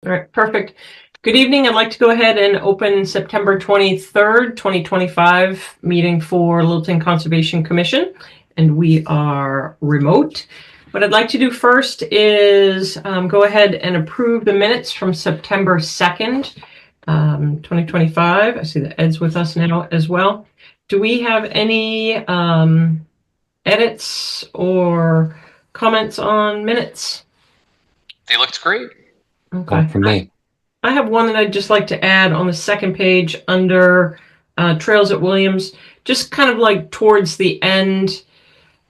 All right, perfect. Good evening. I'd like to go ahead and open September 23rd, 2025 meeting for Littleton Conservation Commission, and we are remote. What I'd like to do first is go ahead and approve the minutes from September 2nd, 2025. I see that Ed's with us now as well. Do we have any edits or comments on minutes? They looked great. Okay. For me. I have one that I'd just like to add on the second page under Trails at Williams, just kind of like towards the end.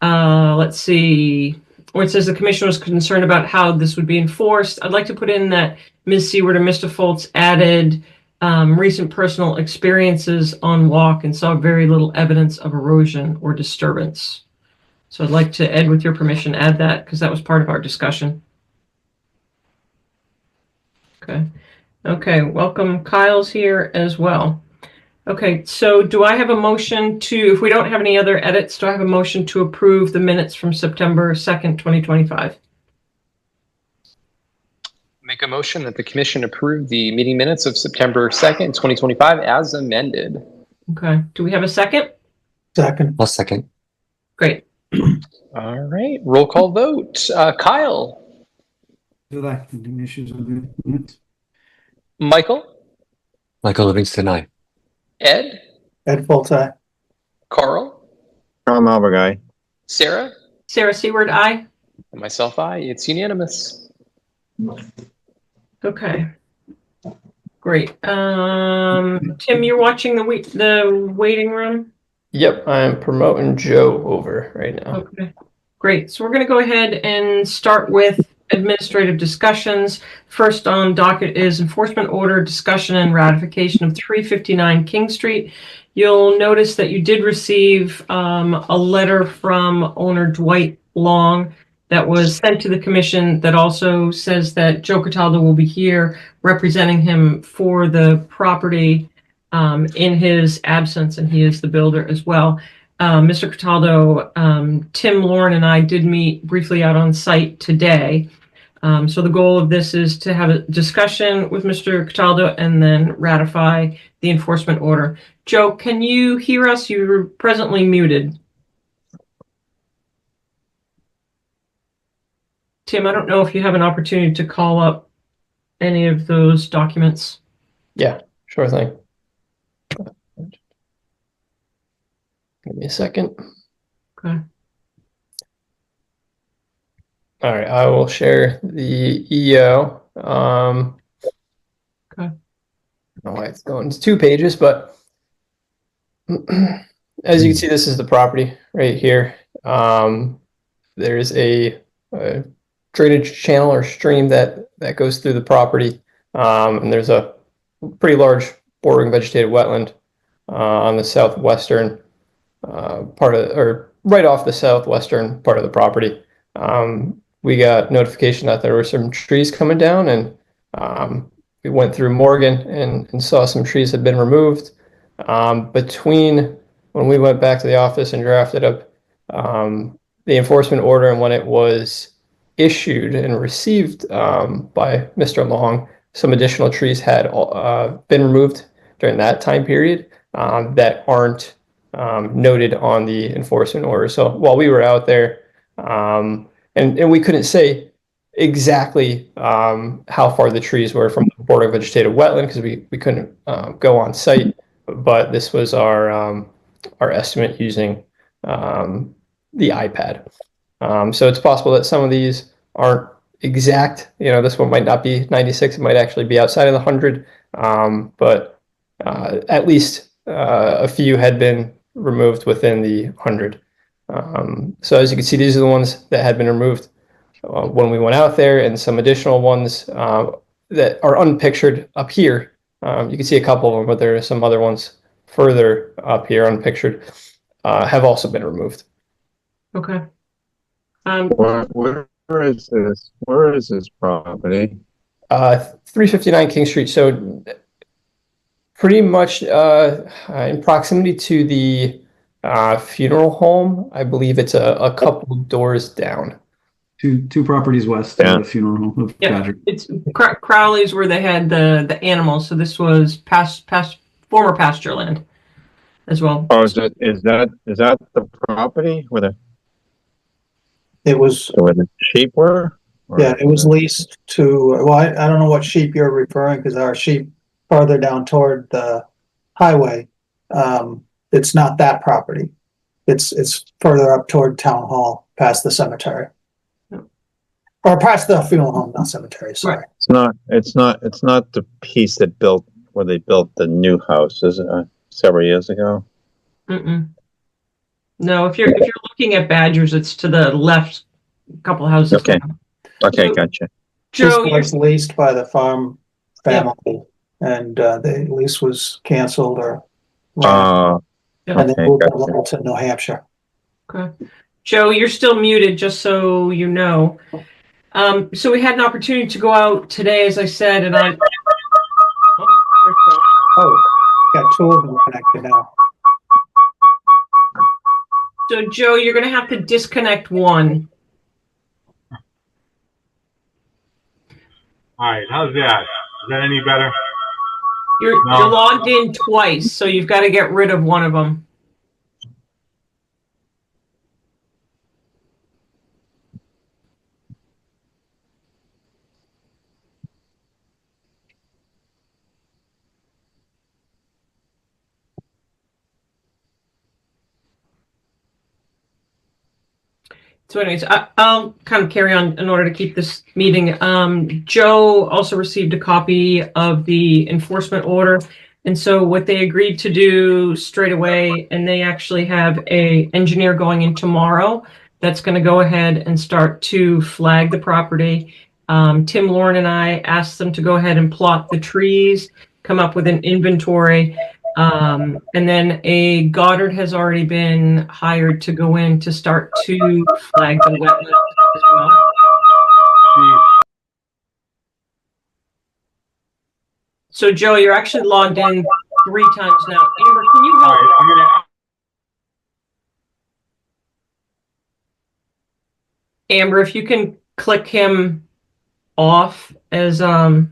Let's see, where it says the commission was concerned about how this would be enforced. I'd like to put in that Ms. Seward and Mr. Foltz added recent personal experiences on walk and saw very little evidence of erosion or disturbance. So I'd like to, Ed, with your permission, add that because that was part of our discussion. Okay. Okay, welcome. Kyle's here as well. Okay, so do I have a motion to, if we don't have any other edits, do I have a motion to approve the minutes from September 2nd, 2025? Make a motion that the commission approve the meeting minutes of September 2nd, 2025 as amended. Okay, do we have a second? Second. I'll second. Great. All right, roll call vote. Kyle. Any issues with the minutes? Michael. Michael Livingston, aye. Ed. Ed Foltz, aye. Carl. Tom Alberguy. Sarah. Sarah Seward, aye. And myself, aye. It's unanimous. Okay. Great. Tim, you're watching the waiting room? Yep, I'm promoting Joe over right now. Okay, great. So we're going to go ahead and start with administrative discussions. First on docket is enforcement order discussion and ratification of 359 King Street. You'll notice that you did receive a letter from owner Dwight Long that was sent to the commission that also says that Joe Cataldo will be here representing him for the property in his absence, and he is the builder as well. Mr. Cataldo, Tim, Lauren, and I did meet briefly out on site today. So the goal of this is to have a discussion with Mr. Cataldo and then ratify the enforcement order. Joe, can you hear us? You're presently muted. Tim, I don't know if you have an opportunity to call up any of those documents. Yeah, sure thing. Give me a second. Okay. All right, I will share the EO. Okay. I don't know why it's going to 2 pages, but as you can see, this is the property right here. There's a drainage channel or stream that goes through the property, and there's a pretty large bordering vegetated wetland on the southwestern part of, or right off the southwestern part of the property. We got notification that there were some trees coming down, and we went through Morgan and saw some trees had been removed. Between when we went back to the office and drafted up the enforcement order and when it was issued and received by Mr. Long, some additional trees had been removed during that time period that aren't noted on the enforcement order. So while we were out there, and we couldn't say exactly how far the trees were from the border of vegetated wetland because we couldn't go on site, but this was our estimate using the iPad. So it's possible that some of these aren't exact. You know, this one might not be 96; it might actually be outside of the 100. But at least a few had been removed within the 100. So as you can see, these are the ones that had been removed when we went out there, and some additional ones that are unpictured up here. You can see a couple of them, but there are some other ones further up here unpictured have also been removed. Okay. Where is this? Where is this property? 359 King Street. So pretty much in proximity to the funeral home. I believe it's a couple doors down. Two properties west Yeah. of the funeral home of Yeah. Badger. It's Crowley's where they had the animals, so this was former pasture land as well. Oh, is that the property It was, where the sheep were? Or yeah, it was leased to, well, I don't know what sheep you're referring, because our sheep farther down toward the highway, it's not that property. It's further up toward Town Hall, past the cemetery. Or past the funeral home, not cemetery, sorry. It's not the piece where they built the new house, is it? Several years ago. Mm-mm. No, if you're looking at Badgers, it's to the left, a couple houses Okay. down. Okay, So- gotcha. Joe, This was leased by the farm family, and the lease was canceled or and they Okay, moved gotcha. over to New Hampshire. Joe, you're still muted, just so you know. So we had an opportunity to go out today, as I said, and I. Oh, got two of them connected now. So Joe, you're going to have to disconnect one. All right, how's that? Is that any better? You're No. logged in twice, so you've got to get rid of one of them. So anyways, I'll kind of carry on in order to keep this meeting. Joe also received a copy of the enforcement order. And so what they agreed to do straight away, and they actually have a engineer going in tomorrow that's going to go ahead and start to flag the property. Tim, Lauren, and I asked them to go ahead and plot the trees, come up with an inventory. And then a Goddard has already been hired to go in to start to flag the wetlands as well. Geez. So Joe, you're actually logged in 3 times now. Amber, can you All help? right, I'm gonna. Amber, if you can click him off as a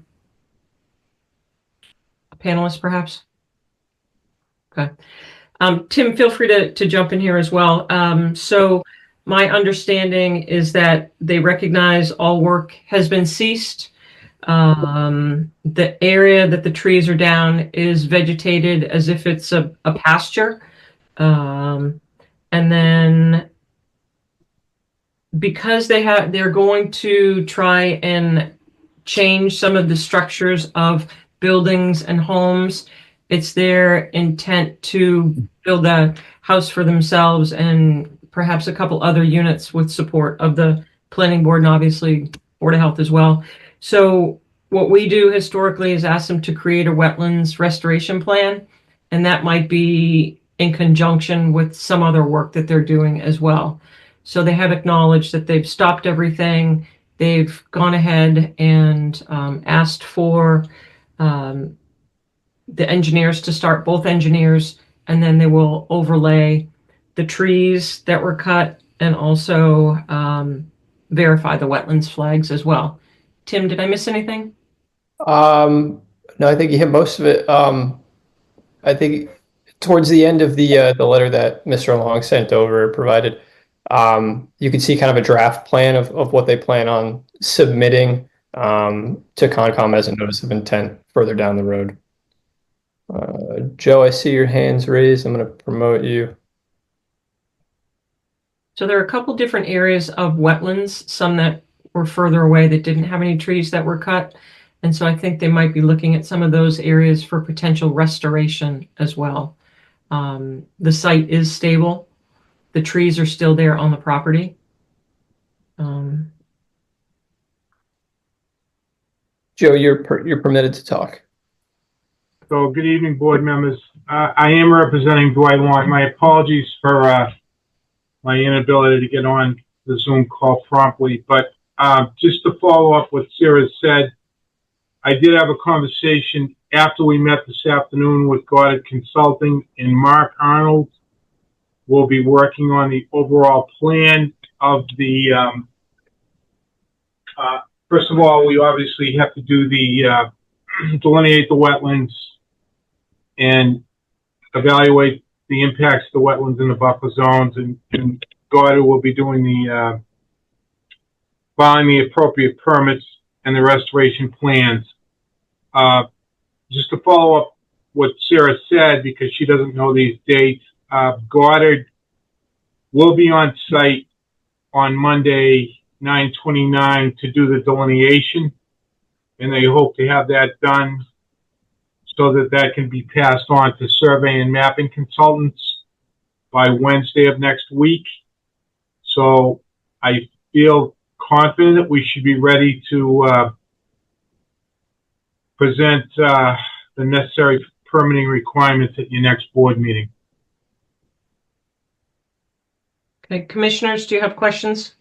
panelist, perhaps. Okay. Tim, feel free to jump in here as well. So my understanding is that they recognize all work has been ceased. The area that the trees are down is vegetated as if it's a pasture. And then because they're going to try and change some of the structures of buildings and homes, it's their intent to build a house for themselves and perhaps a couple other units with support of the planning board and obviously Board of Health as well. So what we do historically is ask them to create a wetlands restoration plan, and that might be in conjunction with some other work that they're doing as well. So they have acknowledged that they've stopped everything. They've gone ahead and asked for the engineers to start, both engineers, and then they will overlay the trees that were cut and also verify the wetlands flags as well. Tim, did I miss anything? No, I think you hit most of it. I think towards the end of the letter that Mr. Long sent over provided, you can see kind of a draft plan of what they plan on submitting to Concom as a notice of intent further down the road. Joe, I see your hands raised. I'm going to promote you. So there are a couple different areas of wetlands, some that were further away that didn't have any trees that were cut. And so I think they might be looking at some of those areas for potential restoration as well. The site is stable. The trees are still there on the property. Joe, you're permitted to talk. So, good evening, board members. I am representing Dwight Long. My apologies for my inability to get on the Zoom call promptly, but just to follow up what Sarah said, I did have a conversation after we met this afternoon with Goddard Consulting, and Mark Arnold will be working on the overall plan of the First of all, we obviously have to do the, delineate the wetlands and evaluate the impacts of the wetlands in the buffer zones, and Goddard will be doing the, filing the appropriate permits and the restoration plans. Just to follow up what Sarah said, because she doesn't know these dates, Goddard will be on site on Monday, 9/29, to do the delineation, and they hope to have that done so that that can be passed on to survey and mapping consultants by Wednesday of next week. So I feel confident that we should be ready to present the necessary permitting requirements at your next board meeting. Okay, commissioners, do you have questions?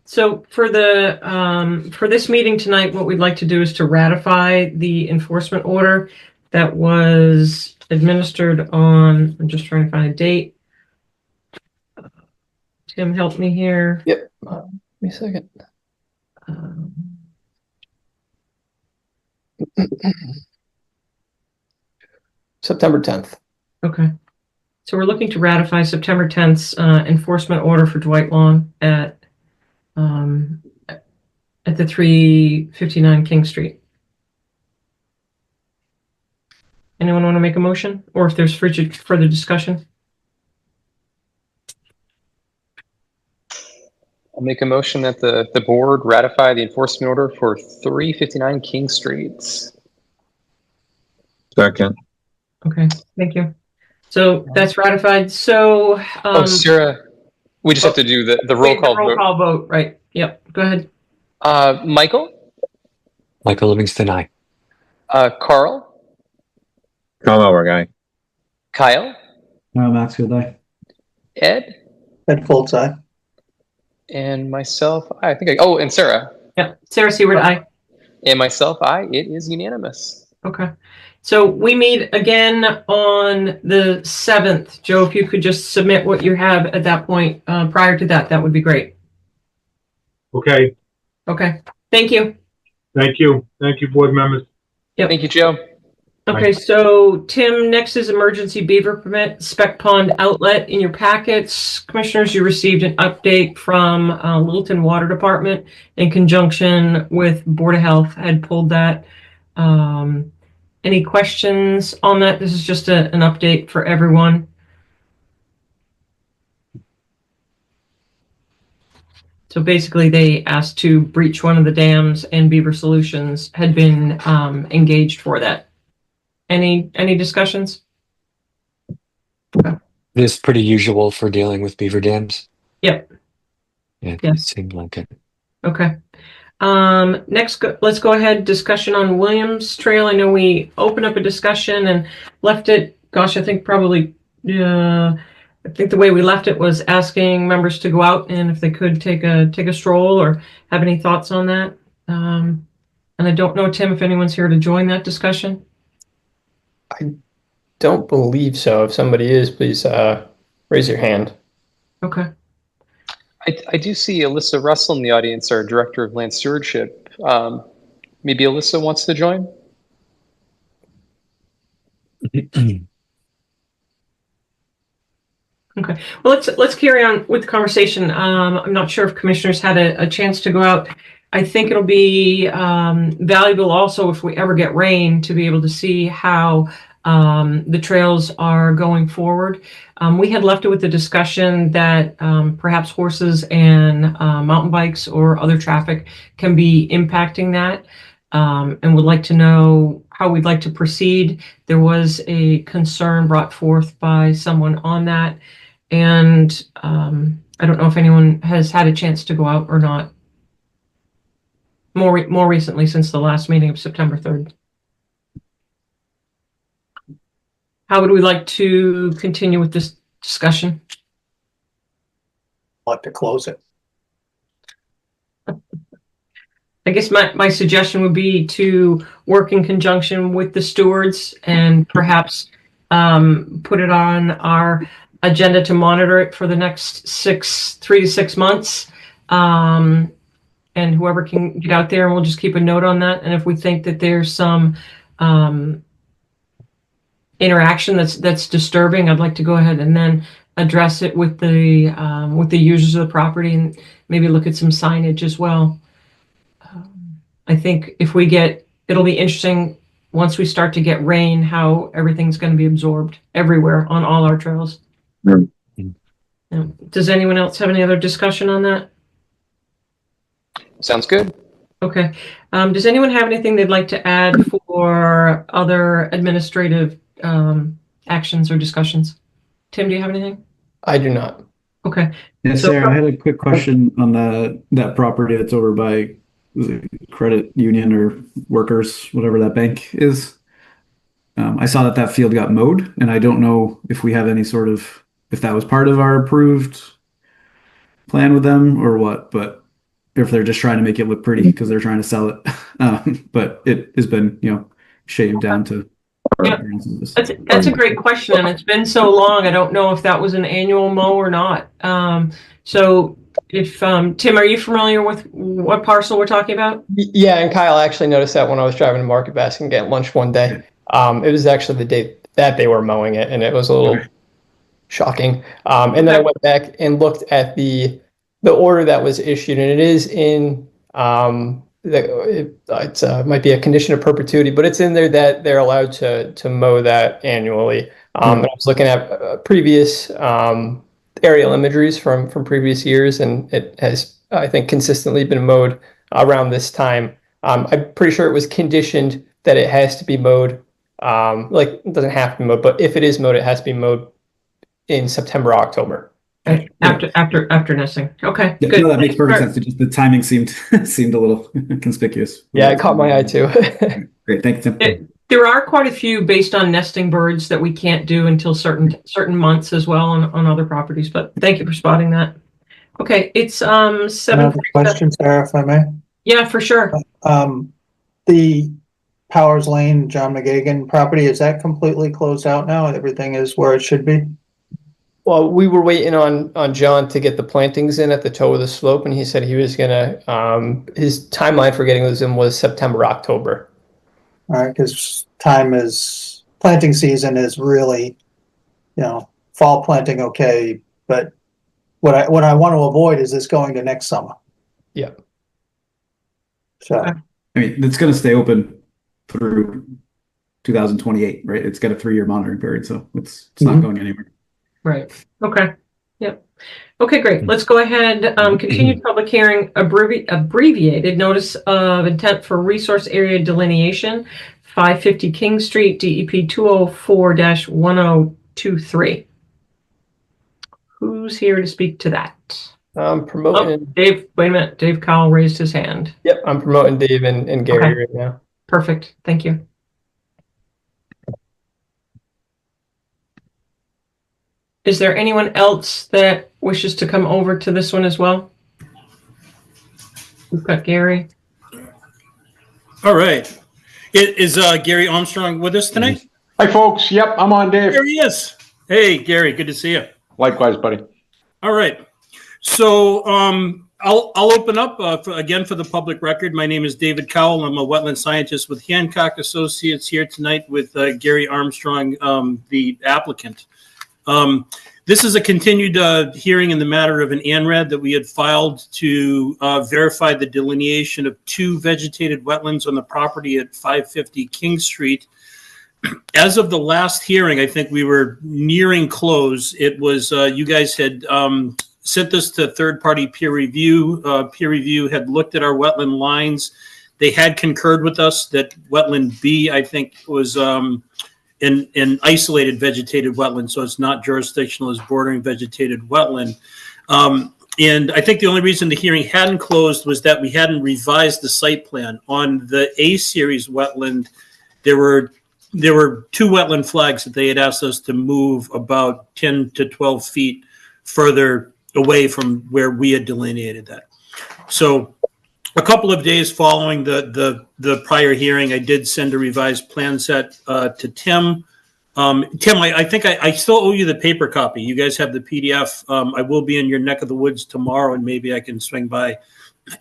So for this meeting tonight, what we'd like to do is to ratify the enforcement order that was administered on, I'm just trying to find a date. Tim, help me here. Yep. Give me a second. September 10th. Okay. So we're looking to ratify September 10th's enforcement order for Dwight Long at the 359 King Street. Anyone want to make a motion, or if there's further discussion? I'll make a motion that the board ratify the enforcement order for 359 King Street. Second. Okay, thank you. So that's ratified. So Oh, Sarah, we just have to do the roll call roll vote. call vote, right? Yep. Go ahead. Michael, Michael Livingston, aye. Carl, Come over, guy. Kyle, Maxfield, aye. Ed, Ed Foltz, aye. and myself. I think oh, and Sarah. Yeah. Sarah Seward, aye. And myself, aye. It is unanimous. Okay. So we meet again on the 7th. Joe, if you could just submit what you have at that point prior to that, that would be great. Okay, Okay. Thank you. thank you. Thank you, board members. Yep. Thank you, Joe. Okay, so Tim, next is emergency beaver permit, Spec Pond outlet in your packets. Commissioners, you received an update from Littleton Water Department in conjunction with Board of Health had pulled that. Any questions on that? This is just an update for everyone. So basically they asked to breach one of the dams and Beaver Solutions had been engaged for that. Any discussions? It is pretty usual for dealing with beaver dams. Yep. Yeah, Yes. it seemed like it. Okay. Next, let's go ahead. Discussion on Williams Trail. I know we opened up a discussion and left it. Gosh, I think probably. I think the way we left it was asking members to go out and if they could take a stroll or have any thoughts on that. And I don't know, Tim, if anyone's here to join that discussion. I don't believe so. If somebody is, please raise your hand. Okay. I do see Alyssa Russell in the audience, our Director of Land Stewardship. Maybe Alyssa wants to join? Okay. Well, let's carry on with the conversation. I'm not sure if commissioners had a chance to go out. I think it'll be valuable also if we ever get rain to be able to see how the trails are going forward. We had left it with the discussion that perhaps horses and mountain bikes or other traffic can be impacting that, and would like to know how we'd like to proceed. There was a concern brought forth by someone on that, and I don't know if anyone has had a chance to go out or not. More recently, since the last meeting of September 3rd. How would we like to continue with this discussion? I'd like to close it. I guess my suggestion would be to work in conjunction with the stewards and perhaps put it on our agenda to monitor it for the next 3 to 6 months. And whoever can get out there, and we'll just keep a note on that. And if we think that there's some interaction that's disturbing, I'd like to go ahead and then address it with the users of the property, and maybe look at some signage as well. I think if we it'll be interesting once we start to get rain, how everything's going to be absorbed everywhere on all our trails. Mm. Does anyone else have any other discussion on that? Sounds good. Okay. Does anyone have anything they'd like to add for other administrative actions or discussions? Tim, do you have anything? I do not. Okay. Yes, So- Sarah, I had a quick question on that property that's over by, was it Credit Union or Workers, whatever that bank is. I saw that field got mowed, and I don't know if we have any sort of, if that was part of our approved plan with them or what, but if they're just trying to make it look pretty because they're trying to sell it. But it has been, shaved down to. Yeah. That's a great question, and it's been so long. I don't know if that was an annual mow or not. So if Tim, are you familiar with what parcel we're talking about? Yeah, and Kyle, I actually noticed that when I was driving to Market Basket and getting lunch one day. It was actually the day that they were mowing it, and it was a little shocking. And then I went back and looked at the order that was issued, and it is in it might be a condition of perpetuity, but it's in there that they're allowed to mow that annually. And I was looking at previous aerial imageries from previous years, and it has, I think, consistently been mowed around this time. I'm pretty sure it was conditioned that it has to be mowed. It doesn't have to be mowed, but if it is mowed, it has to be mowed in September, October. After nesting. Okay, Yeah, good. no, that makes perfect sense. It just, the timing seemed a little conspicuous. Yeah, it caught my eye too. Great, thank you, Tim. There are quite a few based on nesting birds that we can't do until certain months as well on other properties, but thank you for spotting that. Okay, it's 7. Another question, Sarah, if I may. Yeah, for sure. The Powers Lane, John McGagan property, is that completely closed out now? Everything is where it should be? Well, we were waiting on John to get the plantings in at the toe of the slope, and he said he was gonna, his timeline for getting those in was September, October. All right, because planting season is really, fall planting, okay, but what I want to avoid is this going to next summer. Yeah. So, I mean, it's going to stay open through 2028, right? It's got a 3-year monitoring period, so it's not going anywhere. Right. Okay. Yep. Okay, great. Let's go ahead. Continued public hearing, abbreviated notice of intent for resource area delineation, 550 King Street, DEP 204-1023. Who's here to speak to that? I'm promoting. Dave, wait a minute. Dave Cowell raised his hand. Yep, I'm promoting Dave and Gary Okay. right now. Perfect. Thank you. Is there anyone else that wishes to come over to this one as well? We've got Gary. All right. Is Gary Armstrong with us tonight? Hi, folks. Yep, I'm on, Dave. There he is. Hey, Gary. Good to see you. Likewise, buddy. All right. So I'll open up again for the public record. My name is David Cowell. I'm a wetland scientist with Hancock Associates here tonight with Gary Armstrong, the applicant. This is a continued hearing in the matter of an ANRAD that we had filed to verify the delineation of 2 vegetated wetlands on the property at 550 King Street. As of the last hearing, I think we were nearing close. It was, you guys had sent this to third-party peer review. Peer review had looked at our wetland lines. They had concurred with us that wetland B, I think, was an isolated vegetated wetland, so it's not jurisdictional as bordering vegetated wetland. And I think the only reason the hearing hadn't closed was that we hadn't revised the site plan. On the A series wetland, there were 2 wetland flags that they had asked us to move about 10 to 12 feet further away from where we had delineated that. So a couple of days following the prior hearing, I did send a revised plan set to Tim Tim, I think I still owe you the paper copy. You guys have the PDF. I will be in your neck of the woods tomorrow, and maybe I can swing by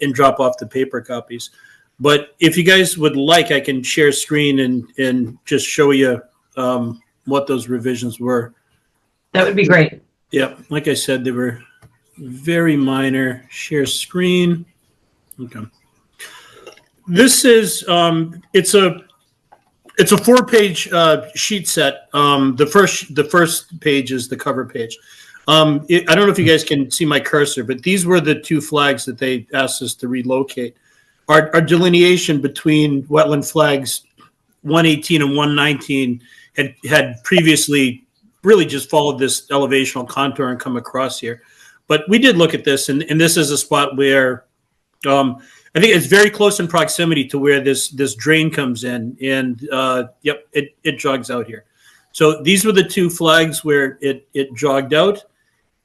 and drop off the paper copies. But if you guys would like, I can share screen and just show you what those revisions were. That would be great. Yeah, like I said, they were very minor. Share screen. Okay. This is it's a 4-page sheet set. The first page is the cover page. I don't know if you guys can see my cursor, but these were the 2 flags that they asked us to relocate. Our delineation between wetland flags 118 and 119 had previously really just followed this elevational contour and come across here. But we did look at this, and this is a spot where I think it's very close in proximity to where this drain comes in, and yep, it jogs out here. So these were the 2 flags where it jogged out,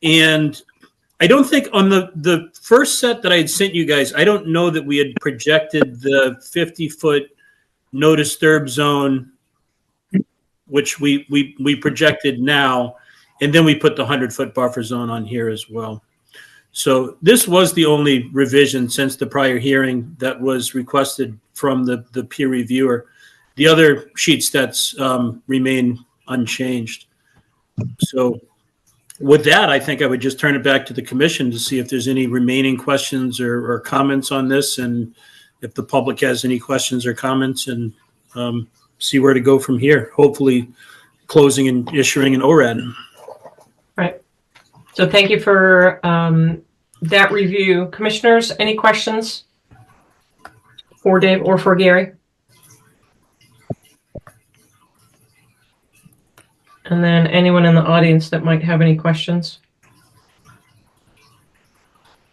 and I don't think on the first set that I had sent you guys, I don't know that we had projected the 50-foot no disturb zone, which we projected now, and then we put the 100-foot buffer zone on here as well. So this was the only revision since the prior hearing that was requested from the peer reviewer. The other sheet sets remain unchanged. So with that, I think I would just turn it back to the commission to see if there's any remaining questions or comments on this, and if the public has any questions or comments, and see where to go from here. Hopefully closing and issuing an ORAD. Right. So thank you for that review. Commissioners, any questions for Dave or for Gary? And then anyone in the audience that might have any questions?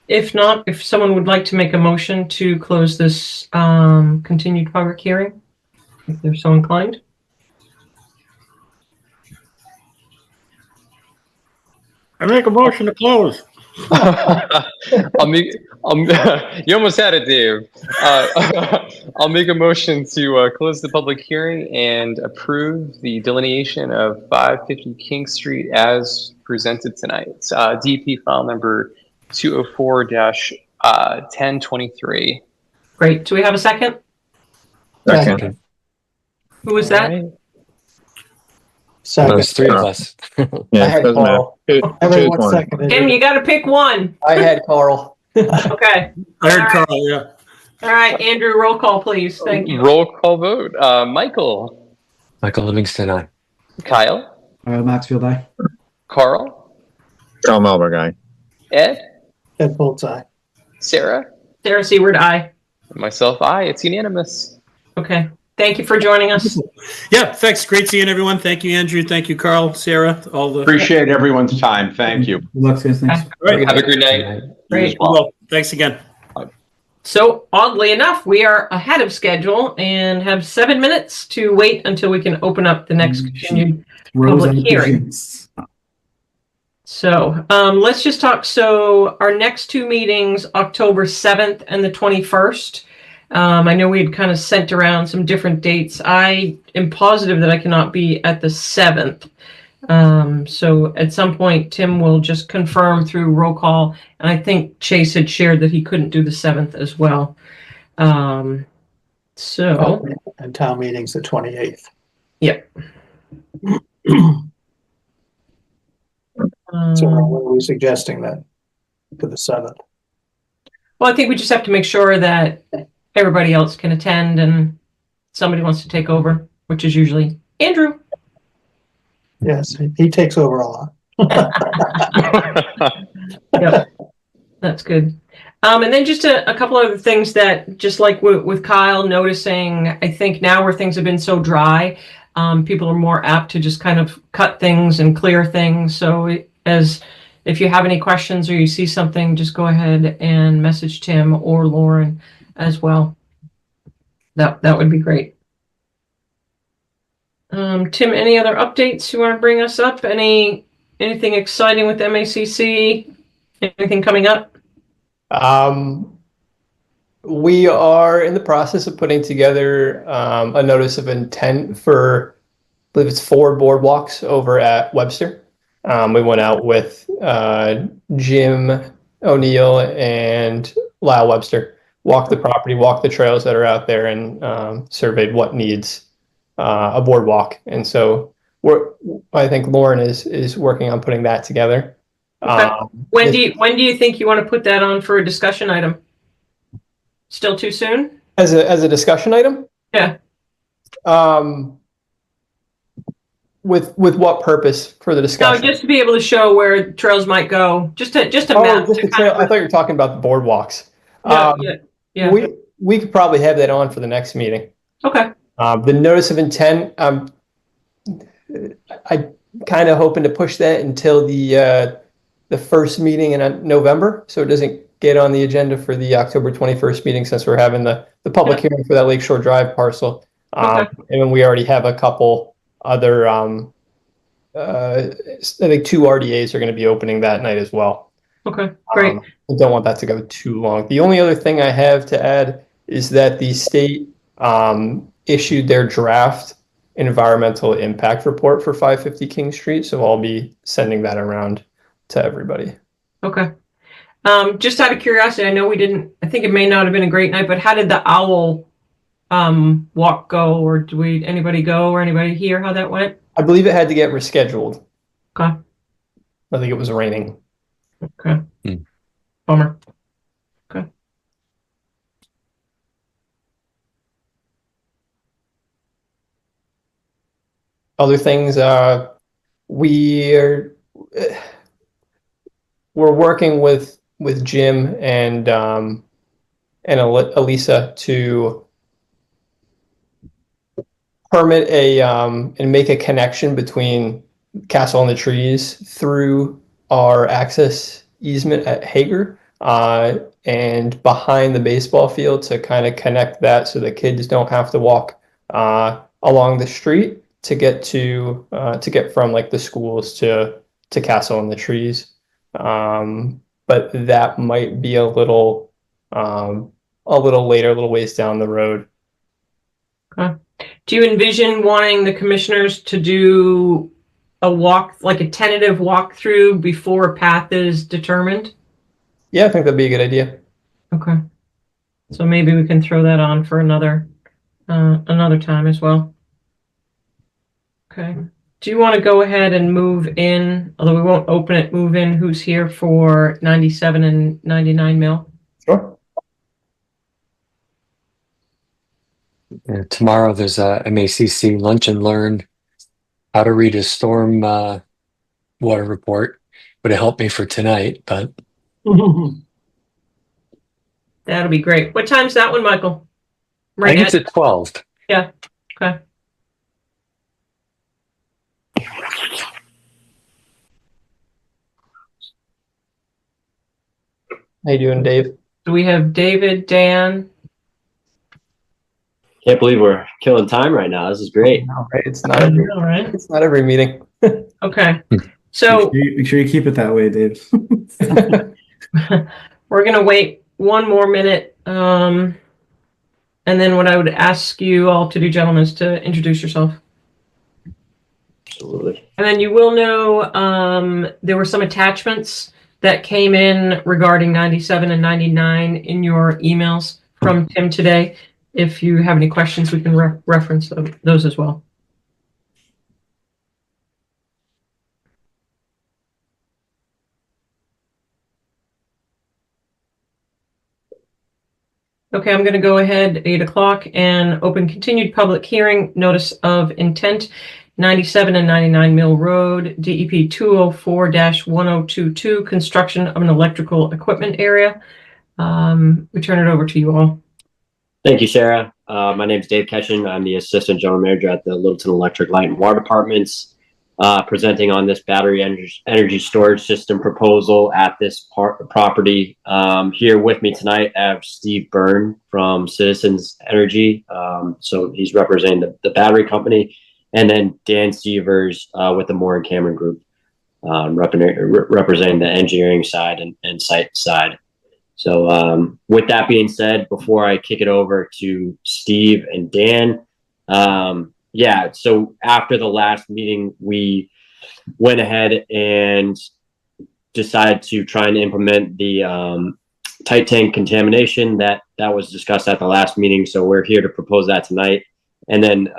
If not, if someone would like to make a motion to close this continued public hearing, if they're so inclined. I make a motion to close. You almost had it, Dave. I'll make a motion to close the public hearing and approve the delineation of 550 King Street as presented tonight. DP file number 204-1023. Great. Do we have a second? Second. Who was that? Right. There's 3 of us. Yeah, I had doesn't matter. Carl. Choose Everyone one. seconded. Tim, you got to pick one. I had Carl. Okay. I heard All right. Carl, yeah. All right, Andrew, roll call, please. Thank you. Roll call vote. Michael. Michael Livingston, aye. Kyle. Maxfield, aye. Carl. Carl Melberg, aye. Ed. Ed Bullseye. Sarah. Sarah Seward, aye. Myself, aye. It's unanimous. Okay. Thank you for joining us. Yeah, thanks. Great seeing everyone. Thank you, Andrew. Thank you, Carl, Sarah, all the. Appreciate everyone's time. Thank you. Good luck, guys. Thanks. Okay. All right. Have a good night. Great. Well, thanks again. So oddly enough, we are ahead of schedule and have 7 minutes to wait until we can open up the next continued public hearing. So let's just talk. So our next 2 meetings, October 7th and the 21st. I know we had kind of sent around some different dates. I am positive that I cannot be at the 7th. So at some point, Tim will just confirm through roll call. And I think Chase had shared that he couldn't do the 7th as well. So. And town meeting's the 28th. Yep. So what are we suggesting then for the 7th? Well, I think we just have to make sure that everybody else can attend and somebody wants to take over, which is usually Andrew. Yes, he takes over a lot. Yep, that's good. And then just a couple other things that, just like with Kyle noticing, I think now where things have been so dry, people are more apt to just kind of cut things and clear things. So if you have any questions or you see something, just go ahead and message Tim or Lauren as well. That would be great. Tim, any other updates you want to bring us up? Anything exciting with MACC? Anything coming up? We are in the process of putting together a notice of intent for believe it's 4 boardwalks over at Webster. We went out with Jim O'Neill and Lyle Webster, walked the property, walked the trails that are out there, and surveyed what needs a boardwalk. And so I think Lauren is working on putting that together. Okay. When do you think you want to put that on for a discussion item? Still too soon? As a discussion item? Yeah. With what purpose for the discussion? No, just to be able to show where trails might go. Just a map. Just the trail. I thought you were talking about the boardwalks. Yeah. We could probably have that on for the next meeting. Okay. The notice of intent, I kind of hoping to push that until the first meeting in November, so it doesn't get on the agenda for the October 21st meeting, since we're having the public hearing for that Lakeshore Drive parcel. And we already have a couple other, I think 2 RDAs are going to be opening that night as well. Okay, great. I don't want that to go too long. The only other thing I have to add is that the state issued their draft environmental impact report for 550 King Street, so I'll be sending that around to everybody. Okay. Just out of curiosity, I know I think it may not have been a great night, but how did the owl walk go, or anybody go, or anybody hear how that went? I believe it had to get rescheduled. Okay. I think it was raining. Okay. Bummer. Okay. Other things, we're working with Jim and Elisa to permit and make a connection between Castle on the Trees through our access easement at Hager and behind the baseball field, to kind of connect that so the kids don't have to walk along the street to get from like the schools to Castle on the Trees. But that might be a little later, a little ways down the road. Okay. Do you envision wanting the commissioners to do a tentative walkthrough before a path is determined? Yeah, I think that'd be a good idea. Okay. So maybe we can throw that on for another time as well. Okay. Do you want to go ahead and move in, although we won't open it, move in who's here for 97 and 99 Mill? Sure. Tomorrow there's a MACC Lunch and Learn how to read a storm water report. Would have helped me for tonight, but that'll be great. What time's that one, Michael? I think it's at 12. Yeah. Okay. How you doing, Dave? So we have David, Dan. Can't believe we're killing time right now. This is great. No, right? It's not every meeting. Okay. So make sure you keep it that way, Dave. we're going to wait one more minute. And then what I would ask you all to do, gentlemen, is to introduce yourself. Absolutely. And then you will know there were some attachments that came in regarding 97 and 99 in your emails from Tim today. If you have any questions, we can reference those as well. Okay, I'm going to go ahead 8 o'clock and open continued public hearing, notice of intent, 97 and 99 Mill Road, DEP 204-1022, construction of an electrical equipment area. We turn it over to you all. Thank you, Sarah. My name is Dave Ketchen. I'm the Assistant General Manager at the Littleton Electric Light and Water Departments, presenting on this battery energy storage system proposal at this property. Here with me tonight, I have Steve Byrne from Citizens Energy. So he's representing the battery company, and then Dan Severs with the Moore and Cameron Group, representing the engineering side and site side. So with that being said, before I kick it over to Steve and Dan, yeah, so after the last meeting, we went ahead and decided to try and implement the tight tank contamination that was discussed at the last meeting. So we're here to propose that tonight. And then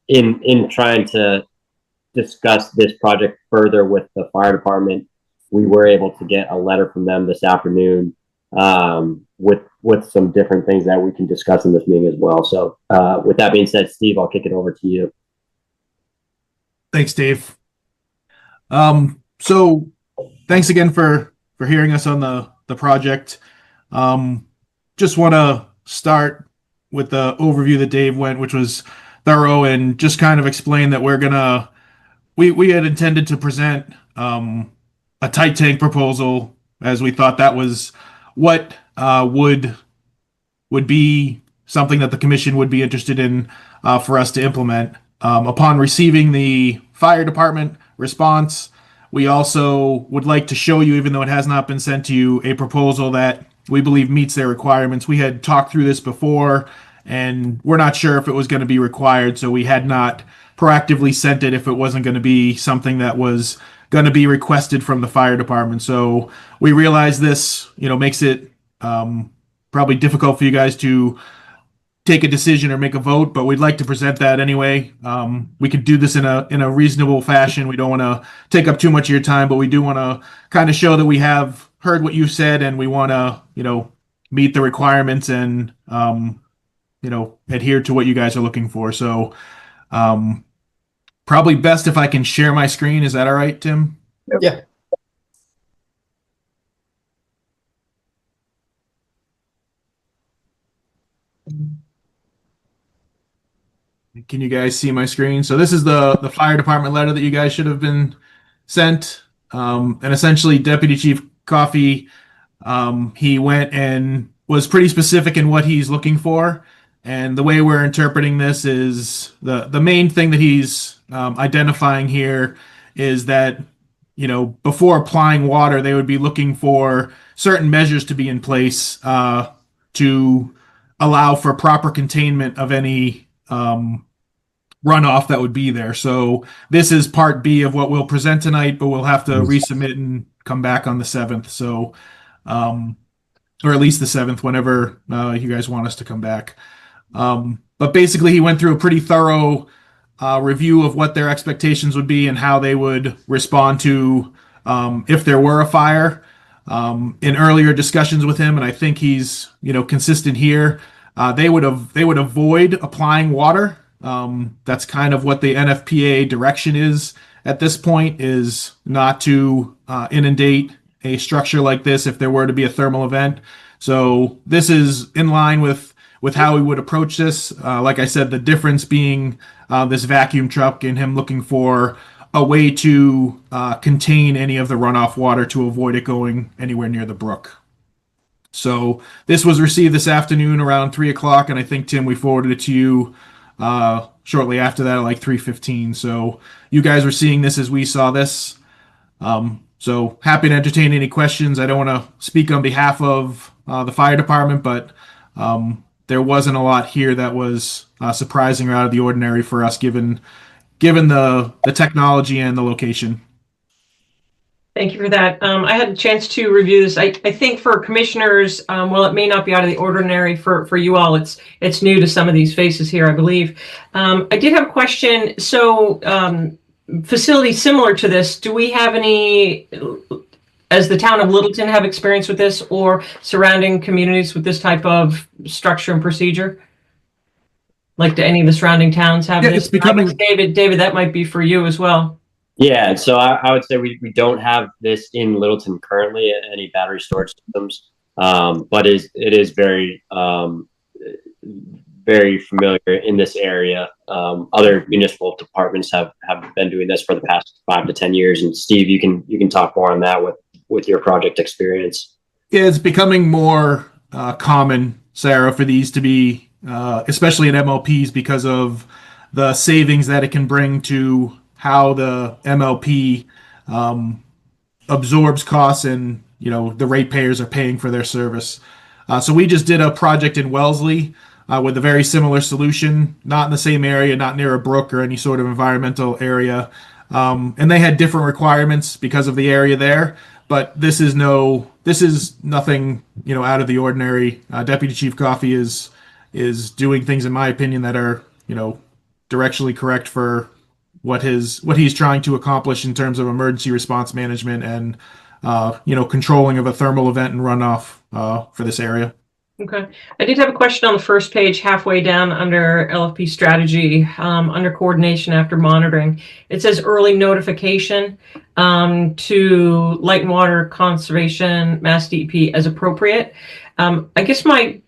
in trying to discuss this project further with the fire department, we were able to get a letter from them this afternoon with some different things that we can discuss in this meeting as well. So with that being said, Steve, I'll kick it over to you. Thanks, Dave. So thanks again for hearing us on the project. Just want to start with the overview that Dave went, which was thorough, and just kind of explain that we had intended to present a tight tank proposal, as we thought that was what would be something that the commission would be interested in for us to implement. Upon receiving the fire department response, we also would like to show you, even though it has not been sent to you, a proposal that we believe meets their requirements. We had talked through this before, and we're not sure if it was going to be required, so we had not proactively sent it if it wasn't going to be something that was going to be requested from the fire department. So we realize this, makes it probably difficult for you guys to take a decision or make a vote, but we'd like to present that anyway. We could do this in a reasonable fashion. We don't want to take up too much of your time, but we do want to kind of show that we have heard what you've said, and we want to, meet the requirements and, adhere to what you guys are looking for. So probably best if I can share my screen. Is that all right, Tim? Yeah. Can you guys see my screen? So this is the fire department letter that you guys should have been sent. And essentially Deputy Chief Coffey, he went and was pretty specific in what he's looking for. And the way we're interpreting this is the main thing that he's identifying here is that, before applying water, they would be looking for certain measures to be in place to allow for proper containment of any runoff that would be there. So this is part B of what we'll present tonight, but we'll have to resubmit and come back on the 7th. So, or at least the 7th, whenever you guys want us to come back. But basically he went through a pretty thorough review of what their expectations would be and how they would respond to if there were a fire. In earlier discussions with him, and I think he's consistent here, they would avoid applying water. That's kind of what the NFPA direction is at this point, is not to inundate a structure like this if there were to be a thermal event. So this is in line with how we would approach this. Like I said, the difference being this vacuum truck and him looking for a way to contain any of the runoff water to avoid it going anywhere near the brook. So this was received this afternoon around 3 o'clock, and I think, Tim, we forwarded it to you shortly after that at like 3:15. So you guys were seeing this as we saw this. So happy to entertain any questions. I don't want to speak on behalf of the fire department, but there wasn't a lot here that was surprising or out of the ordinary for us, given the technology and the location. Thank you for that. I had a chance to review this. I think for commissioners, while it may not be out of the ordinary for you all, it's new to some of these faces here, I believe. I did have a question. So facilities similar to this, do we have any, as the town of Littleton, have experience with this, or surrounding communities with this type of structure and procedure? Like, do any of the surrounding towns have this? It's becoming... David, that might be for you as well. Yeah, so I would say we don't have this in Littleton currently, any battery storage systems, but it is very very familiar in this area. Other municipal departments have been doing this for the past 5 to 10 years. And Steve, you can talk more on that with your project experience. Yeah, it's becoming more common, Sarah, for these to be, especially in MLPs, because of the savings that it can bring to how the MLP absorbs costs, and the ratepayers are paying for their service. So we just did a project in Wellesley with a very similar solution, not in the same area, not near a brook or any sort of environmental area. And they had different requirements because of the area there, but this is nothing, out of the ordinary. Deputy Chief Coffey is doing things, in my opinion, that are, directionally correct for what he's trying to accomplish in terms of emergency response management and, controlling of a thermal event and runoff for this area. Okay. I did have a question on the first page, halfway down under LFP strategy, under coordination after monitoring. It says early notification to Light and Water Conservation, Mass DEP as appropriate. I guess my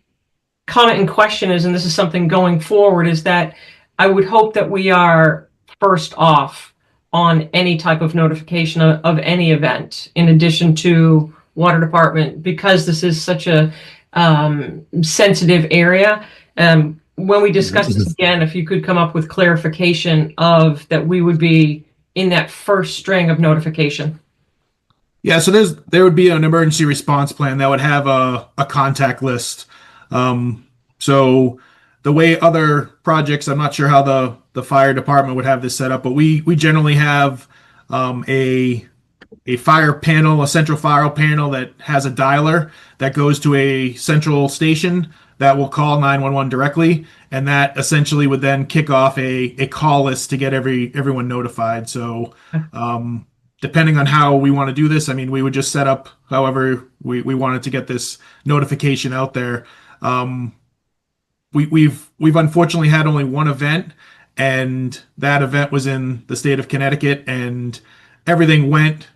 comment and question is, and this is something going forward, is that I would hope that we are first off on any type of notification of any event, in addition to Water Department, because this is such a sensitive area. When we discuss this again, if you could come up with clarification of that, we would be in that first string of notification. Yeah, so there would be an emergency response plan that would have a contact list. So the way other projects, I'm not sure how the fire department would have this set up, but we generally have a fire panel, a central fire panel that has a dialer that goes to a central station that will call 911 directly, and that essentially would then kick off a call list to get everyone notified. So depending on how we want to do this, I mean, we would just set up however we wanted to get this notification out there. We've unfortunately had only one event, and that event was in the state of Connecticut, and everything went,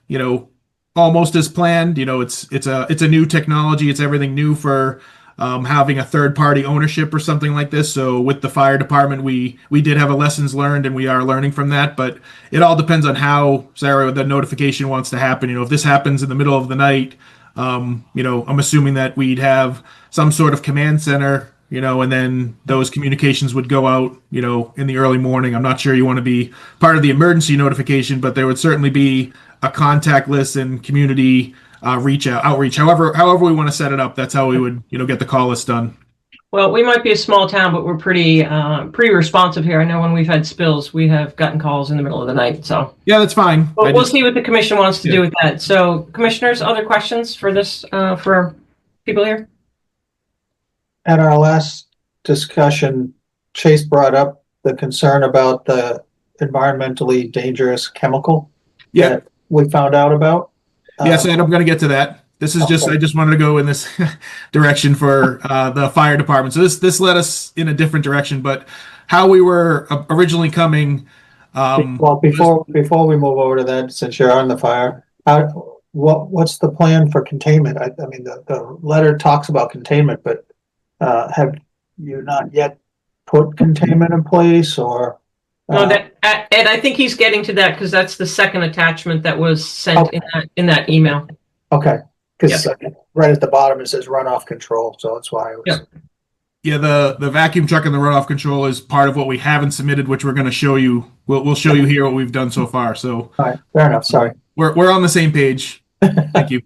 almost as planned. It's a new technology. It's everything new for having a third party ownership or something like this. So with the fire department, we did have a lessons learned, and we are learning from that. But it all depends on how, Sarah, the notification wants to happen. If this happens in the middle of the night, I'm assuming that we'd have some sort of command center, and then those communications would go out, in the early morning. I'm not sure you want to be part of the emergency notification, but there would certainly be a contact list and community outreach. However we want to set it up, that's how we would, get the call list done. Well, we might be a small town, but we're pretty responsive here. I know when we've had spills, we have gotten calls in the middle of the night. So yeah, that's fine. But we'll see what the commission wants to do with that. So, commissioners, other questions for this for people here? At our last discussion, Chase brought up the concern about the environmentally dangerous chemical that we found out about. Yes, and I'm going to get to that. This is I just wanted to go in this direction for the fire department. So this led us in a different direction, but how we were originally coming. Well, before we move over to that, since you're on the fire, what's the plan for containment? I mean, the letter talks about containment, but have you not yet put containment in place, or? No, Ed, I think he's getting to that because that's the second attachment that was sent in that email. Okay, because right at the bottom it says runoff control, so that's why I was. Yeah, the vacuum truck and the runoff control is part of what we haven't submitted, which we're going to show you. We'll show you here what we've done so far. So, all right, fair enough. Sorry, we're on the same page. Thank you.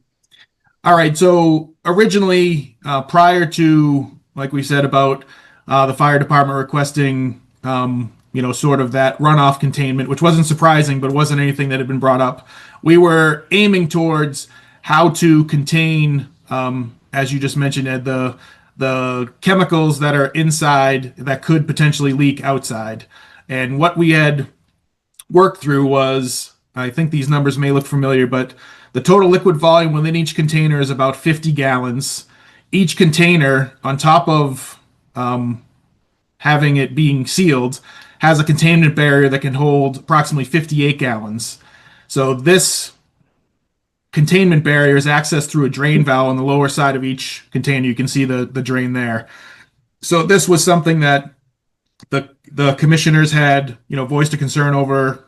All right, so originally, prior to, like we said about the fire department requesting, sort of that runoff containment, which wasn't surprising, but it wasn't anything that had been brought up. We were aiming towards how to contain, as you just mentioned, Ed, the chemicals that are inside that could potentially leak outside. And what we had worked through was, I think these numbers may look familiar, but the total liquid volume within each container is about 50 gallons. Each container, on top of having it being sealed, has a containment barrier that can hold approximately 58 gallons. So this containment barrier is accessed through a drain valve on the lower side of each container. You can see the drain there. So this was something that the commissioners had, voiced a concern over.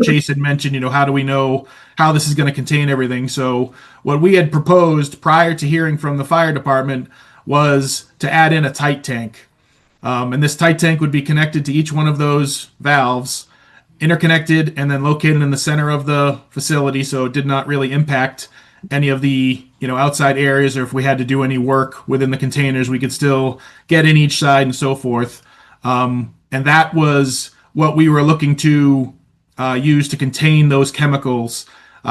Chase had mentioned, how do we know how this is going to contain everything? So what we had proposed prior to hearing from the fire department was to add in a tight tank. And this tight tank would be connected to each one of those valves, interconnected, and then located in the center of the facility, so it did not really impact any of the outside areas, or if we had to do any work within the containers, we could still get in each side and so forth. And that was what we were looking to use to contain those chemicals.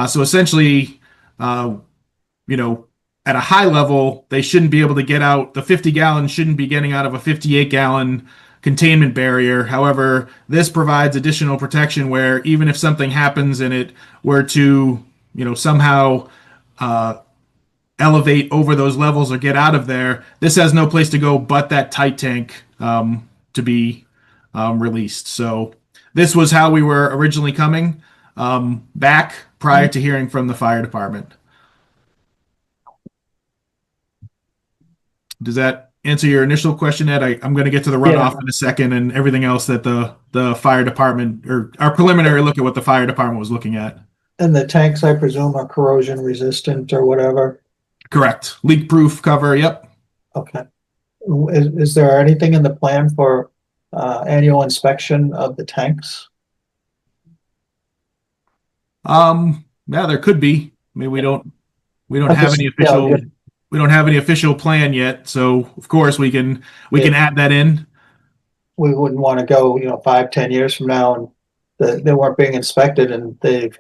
So essentially, at a high level, they shouldn't be able to get out. The 50 gallons shouldn't be getting out of a 58 gallon containment barrier. However, this provides additional protection where even if something happens and it were to, somehow elevate over those levels or get out of there, this has no place to go but that tight tank to be released. So this was how we were originally coming back prior to hearing from the fire department. Does that answer your initial question, Ed? I'm going to get to the runoff in a second and everything else that the fire department, or our preliminary look at what the fire department was looking at. And the tanks, I presume, are corrosion resistant or whatever? Correct. Leak proof cover. Yep. Okay. Is there anything in the plan for annual inspection of the tanks? Yeah, there could be. I mean, we don't have any official. We don't have any official plan yet, so of course we can add that in. We wouldn't want to go, 5-10 years from now and they weren't being inspected and they've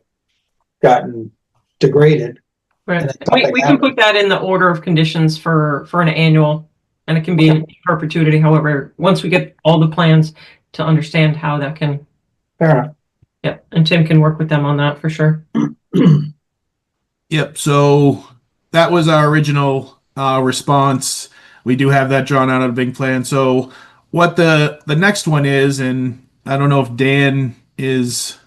gotten degraded. Right. We can put that in the order of conditions for an annual, and it can be in perpetuity. However, once we get all the plans to understand how that can. Fair enough. Yeah, and Tim can work with them on that for sure. Yep. So that was our original response. We do have that drawn out of a big plan. So what the next one is, and I don't know if Dan is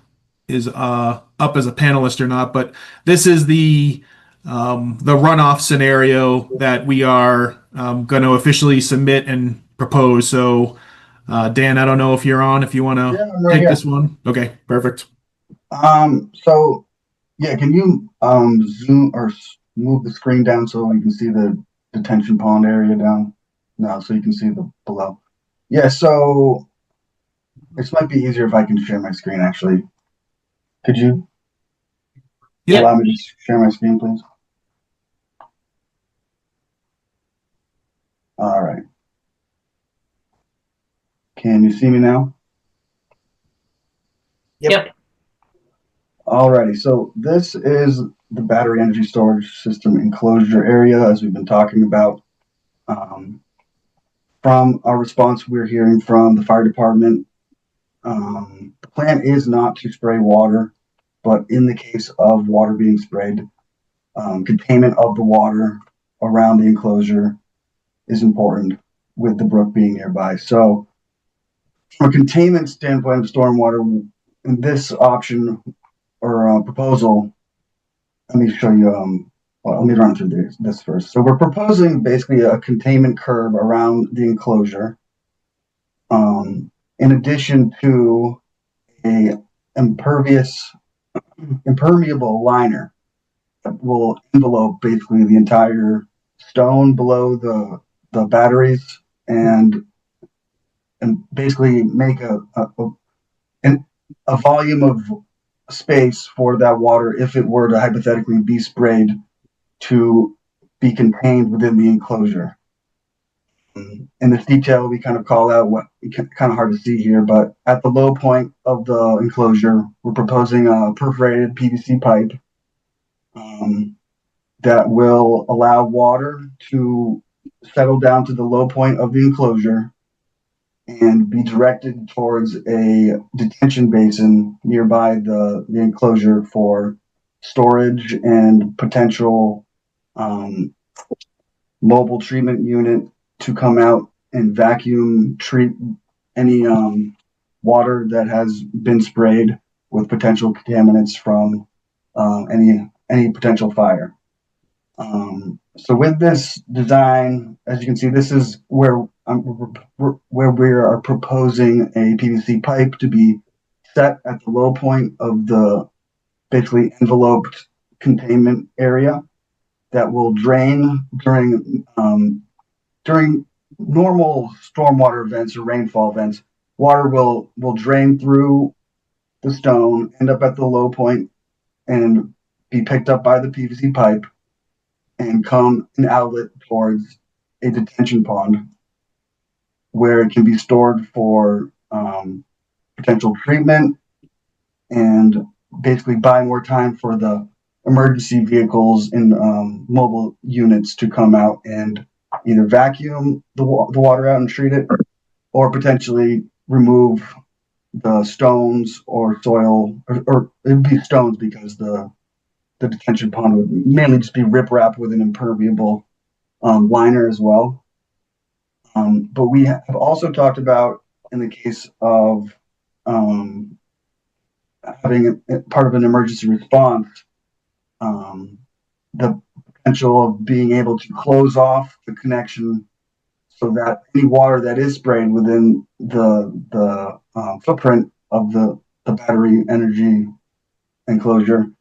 up as a panelist or not, but this is the runoff scenario that we are going to officially submit and propose. So Dan, I don't know if you're on, if you want to take this one. Okay, perfect. So yeah, can you zoom or move the screen down so you can see the detention pond area down? No, so you can see the below. Yeah, so this might be easier if I can share my screen actually. Could you allow me to share my screen, please? All right. Can you see me now? Yep. Alrighty, so this is the battery energy storage system enclosure area, as we've been talking about. From our response, we're hearing from the fire department. The plan is not to spray water, but in the case of water being sprayed, containment of the water around the enclosure is important, with the brook being nearby. So from a containment standpoint of stormwater, in this option or proposal, let me show you, let me run through this first. So we're proposing basically a containment curb around the enclosure, in addition to a impermeable liner that will envelope basically the entire stone below the batteries and basically make a volume of space for that water, if it were to hypothetically be sprayed, to be contained within the enclosure. In this detail, we kind of call out what kind of hard to see here, but at the low point of the enclosure, we're proposing a perforated PVC pipe that will allow water to settle down to the low point of the enclosure and be directed towards a detention basin nearby the enclosure for storage and potential mobile treatment unit to come out and vacuum treat any water that has been sprayed with potential contaminants from any potential fire. So with this design, as you can see, this is where we are proposing a PVC pipe to be set at the low point of the basically enveloped containment area that will drain during normal stormwater events or rainfall events. Water will drain through the stone, end up at the low point, and be picked up by the PVC pipe and come an outlet towards a detention pond where it can be stored for potential treatment and basically buy more time for the emergency vehicles and mobile units to come out and either vacuum the water out and treat it, or potentially remove the stones or soil, or it'd be stones because the detention pond would mainly just be riprap with an impermeable liner as well. But we have also talked about, in the case of having a part of an emergency response, the potential of being able to close off the connection so that any water that is sprayed within the footprint of the battery energy enclosure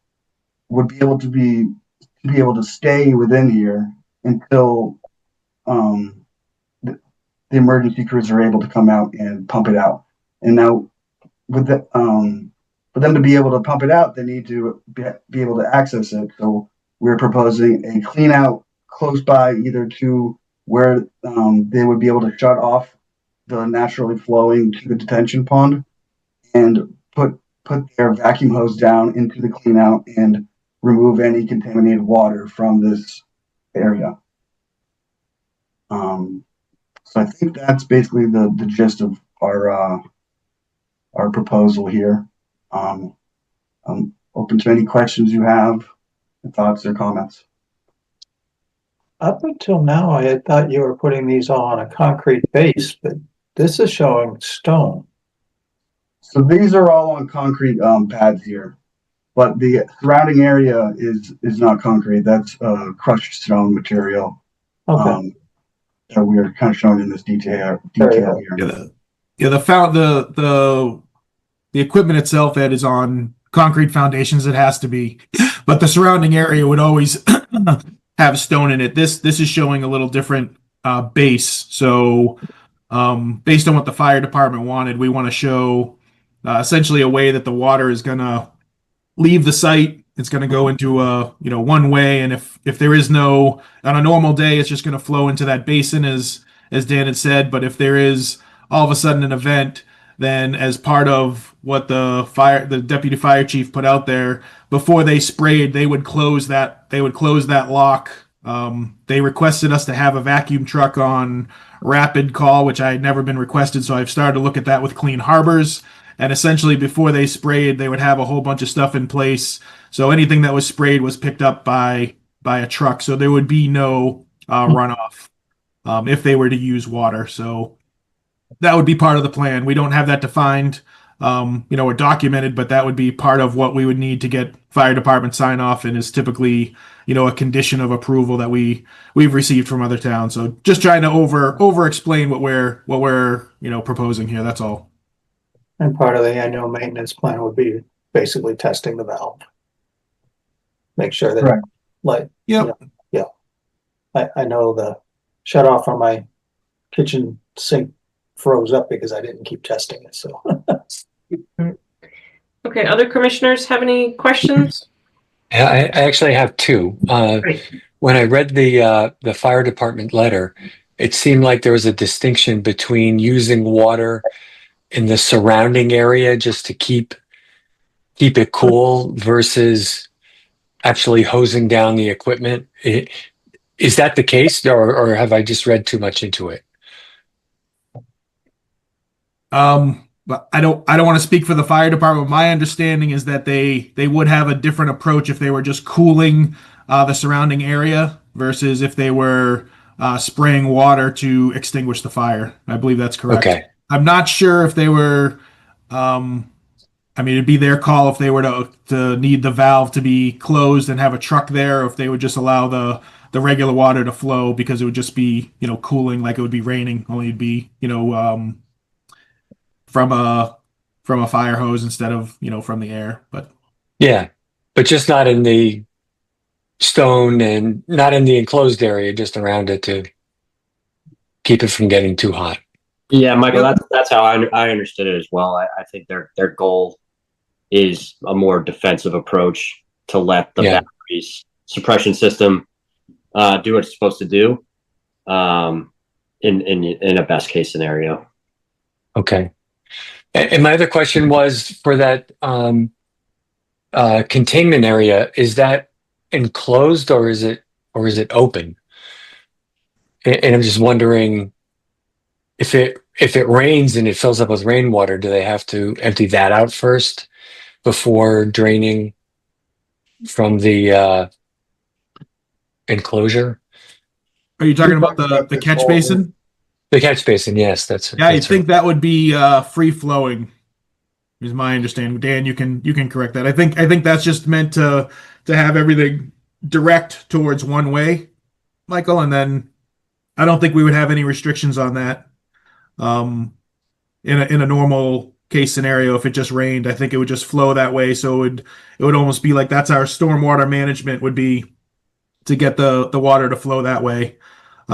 would be able to stay within here until the emergency crews are able to come out and pump it out. And now, with the for them to be able to pump it out, they need to be able to access it. So we're proposing a clean out close by, either to where they would be able to shut off the naturally flowing to the detention pond and put their vacuum hose down into the clean out and remove any contaminated water from this area. So I think that's basically the gist of our proposal here. I'm open to any questions you have, thoughts or comments. Up until now, I had thought you were putting these all on a concrete base, but this is showing stone. So these are all on concrete pads here, but the surrounding area is not concrete. That's crushed stone material. Okay. That we're kind of showing in this detail here. The equipment itself, Ed, is on concrete foundations. It has to be, but the surrounding area would always have stone in it. This is showing a little different base. So based on what the fire department wanted, we want to show essentially a way that the water is going to leave the site. It's going to go into a one way, and if there is no, on a normal day, it's just going to flow into that basin as Dan had said. But if there is all of a sudden an event, then as part of what the deputy fire chief put out there, before they sprayed, they would close that lock. They requested us to have a vacuum truck on rapid call, which I had never been requested, so I've started to look at that with Clean Harbors. And essentially, before they sprayed, they would have a whole bunch of stuff in place. So anything that was sprayed was picked up by a truck. So there would be no runoff if they were to use water. So that would be part of the plan. We don't have that defined, or documented, but that would be part of what we would need to get fire department sign off, and is typically, a condition of approval that we've received from other towns. So just trying to over explain what we're proposing here. That's all. And part of the annual maintenance plan would be basically testing the valve. Make sure that, right. Yeah. I know the shut off on my kitchen sink froze up because I didn't keep testing it. So. Okay. Other commissioners have any questions? Yeah, I actually have two. When I read the fire department letter, it seemed like there was a distinction between using water in the surrounding area just to keep it cool versus actually hosing down the equipment. Is that the case, or have I just read too much into it? But I don't want to speak for the fire department. My understanding is that they would have a different approach if they were just cooling the surrounding area versus if they were spraying water to extinguish the fire. I believe that's correct. Okay. I'm not sure if they were, it'd be their call if they were to need the valve to be closed and have a truck there, or if they would just allow the regular water to flow, because it would just be, cooling like it would be raining, only it'd be, from a fire hose instead of, from the air. But yeah, but just not in the stone and not in the enclosed area, just around it to keep it from getting too hot. Yeah, Michael, that's how I understood it as well. I think their goal is a more defensive approach to let the batteries suppression system do what it's supposed to do in a best case scenario. Okay. And my other question was for that containment area, is that enclosed or is it open? And I'm just wondering if it rains and it fills up with rainwater, do they have to empty that out first before draining from the enclosure? Are you talking about the catch basin? The catch basin, yes. That's I think that would be free flowing, is my understanding. Dan, you can correct that. I think that's just meant to have everything direct towards one way, Michael, and then I don't think we would have any restrictions on that. In a normal case scenario, if it just rained, I think it would just flow that way. So it would almost be like that's our stormwater management would be to get the water to flow that way.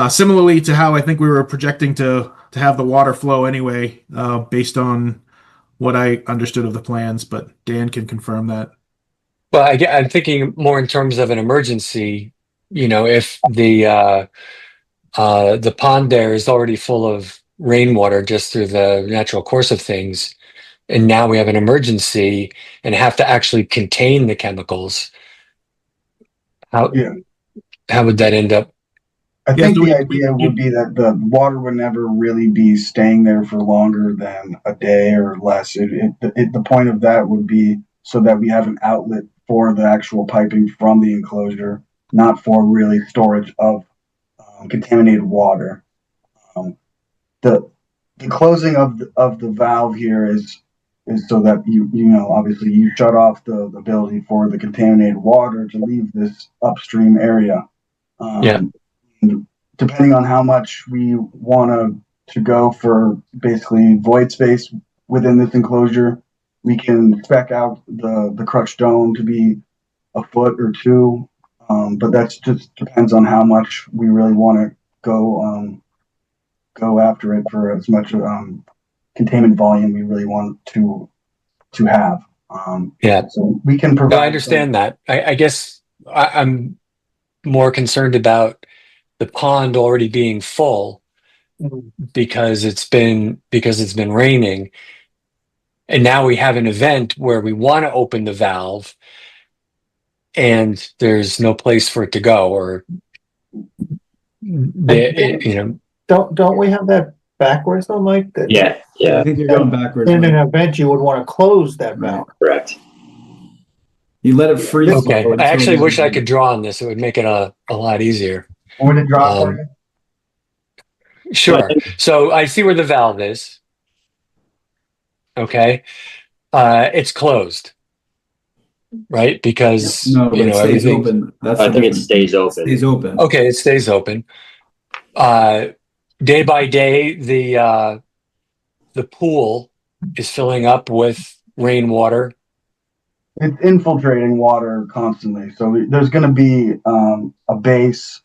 Similarly to how I think we were projecting to have the water flow anyway, based on what I understood of the plans, but Dan can confirm that. Well, I'm thinking more in terms of an emergency. If the pond there is already full of rainwater just through the natural course of things, and now we have an emergency and have to actually contain the chemicals, how would that end up? I think the idea would be that the water would never really be staying there for longer than a day or less. The point of that would be so that we have an outlet for the actual piping from the enclosure, not for really storage of contaminated water. The closing of the valve here is so that obviously you shut off the ability for the contaminated water to leave this upstream area. Depending on how much we want to go for basically void space within this enclosure, we can spec out the crushed stone to be a foot or two, but that just depends on how much we really want to go after it for as much containment volume we really want to have. So we can provide. No, I understand that. I guess I'm more concerned about the pond already being full because it's been raining, and now we have an event where we want to open the valve and there's no place for it to go, or don't we have that backwards though, Mike? Yeah. I think you're going backwards. In an event, you would want to close that valve. Correct. You let it freeze. Okay. I actually wish I could draw on this. It would make it a lot easier. Want to draw for you? Sure. So I see where the valve is. Okay. It's closed. Right? Because it stays open. I think it stays open. It stays open. Okay, it stays open. Day by day, the pool is filling up with rainwater. It's infiltrating water constantly. So there's going to be a base.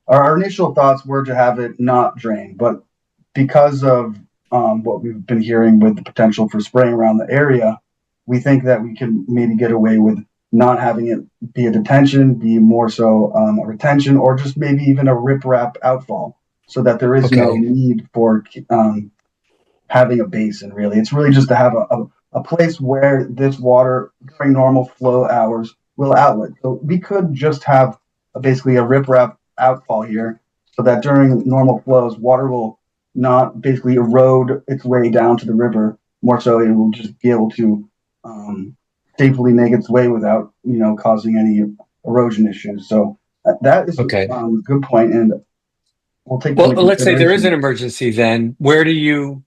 Our initial thoughts were to have it not drain, but because of what we've been hearing with the potential for spraying around the area, we think that we can maybe get away with not having it be a detention, be more so a retention, or just maybe even a riprap outfall, so that there is no need for having a basin, really. It's really just to have a place where this water during normal flow hours will outlet. So we could just have basically a riprap outfall here, so that during normal flows, water will not basically erode its way down to the river. More so, it will just be able to safely make its way without, causing any erosion issues. So that is a good point, and we'll take. Well, let's say there is an emergency. Then where do you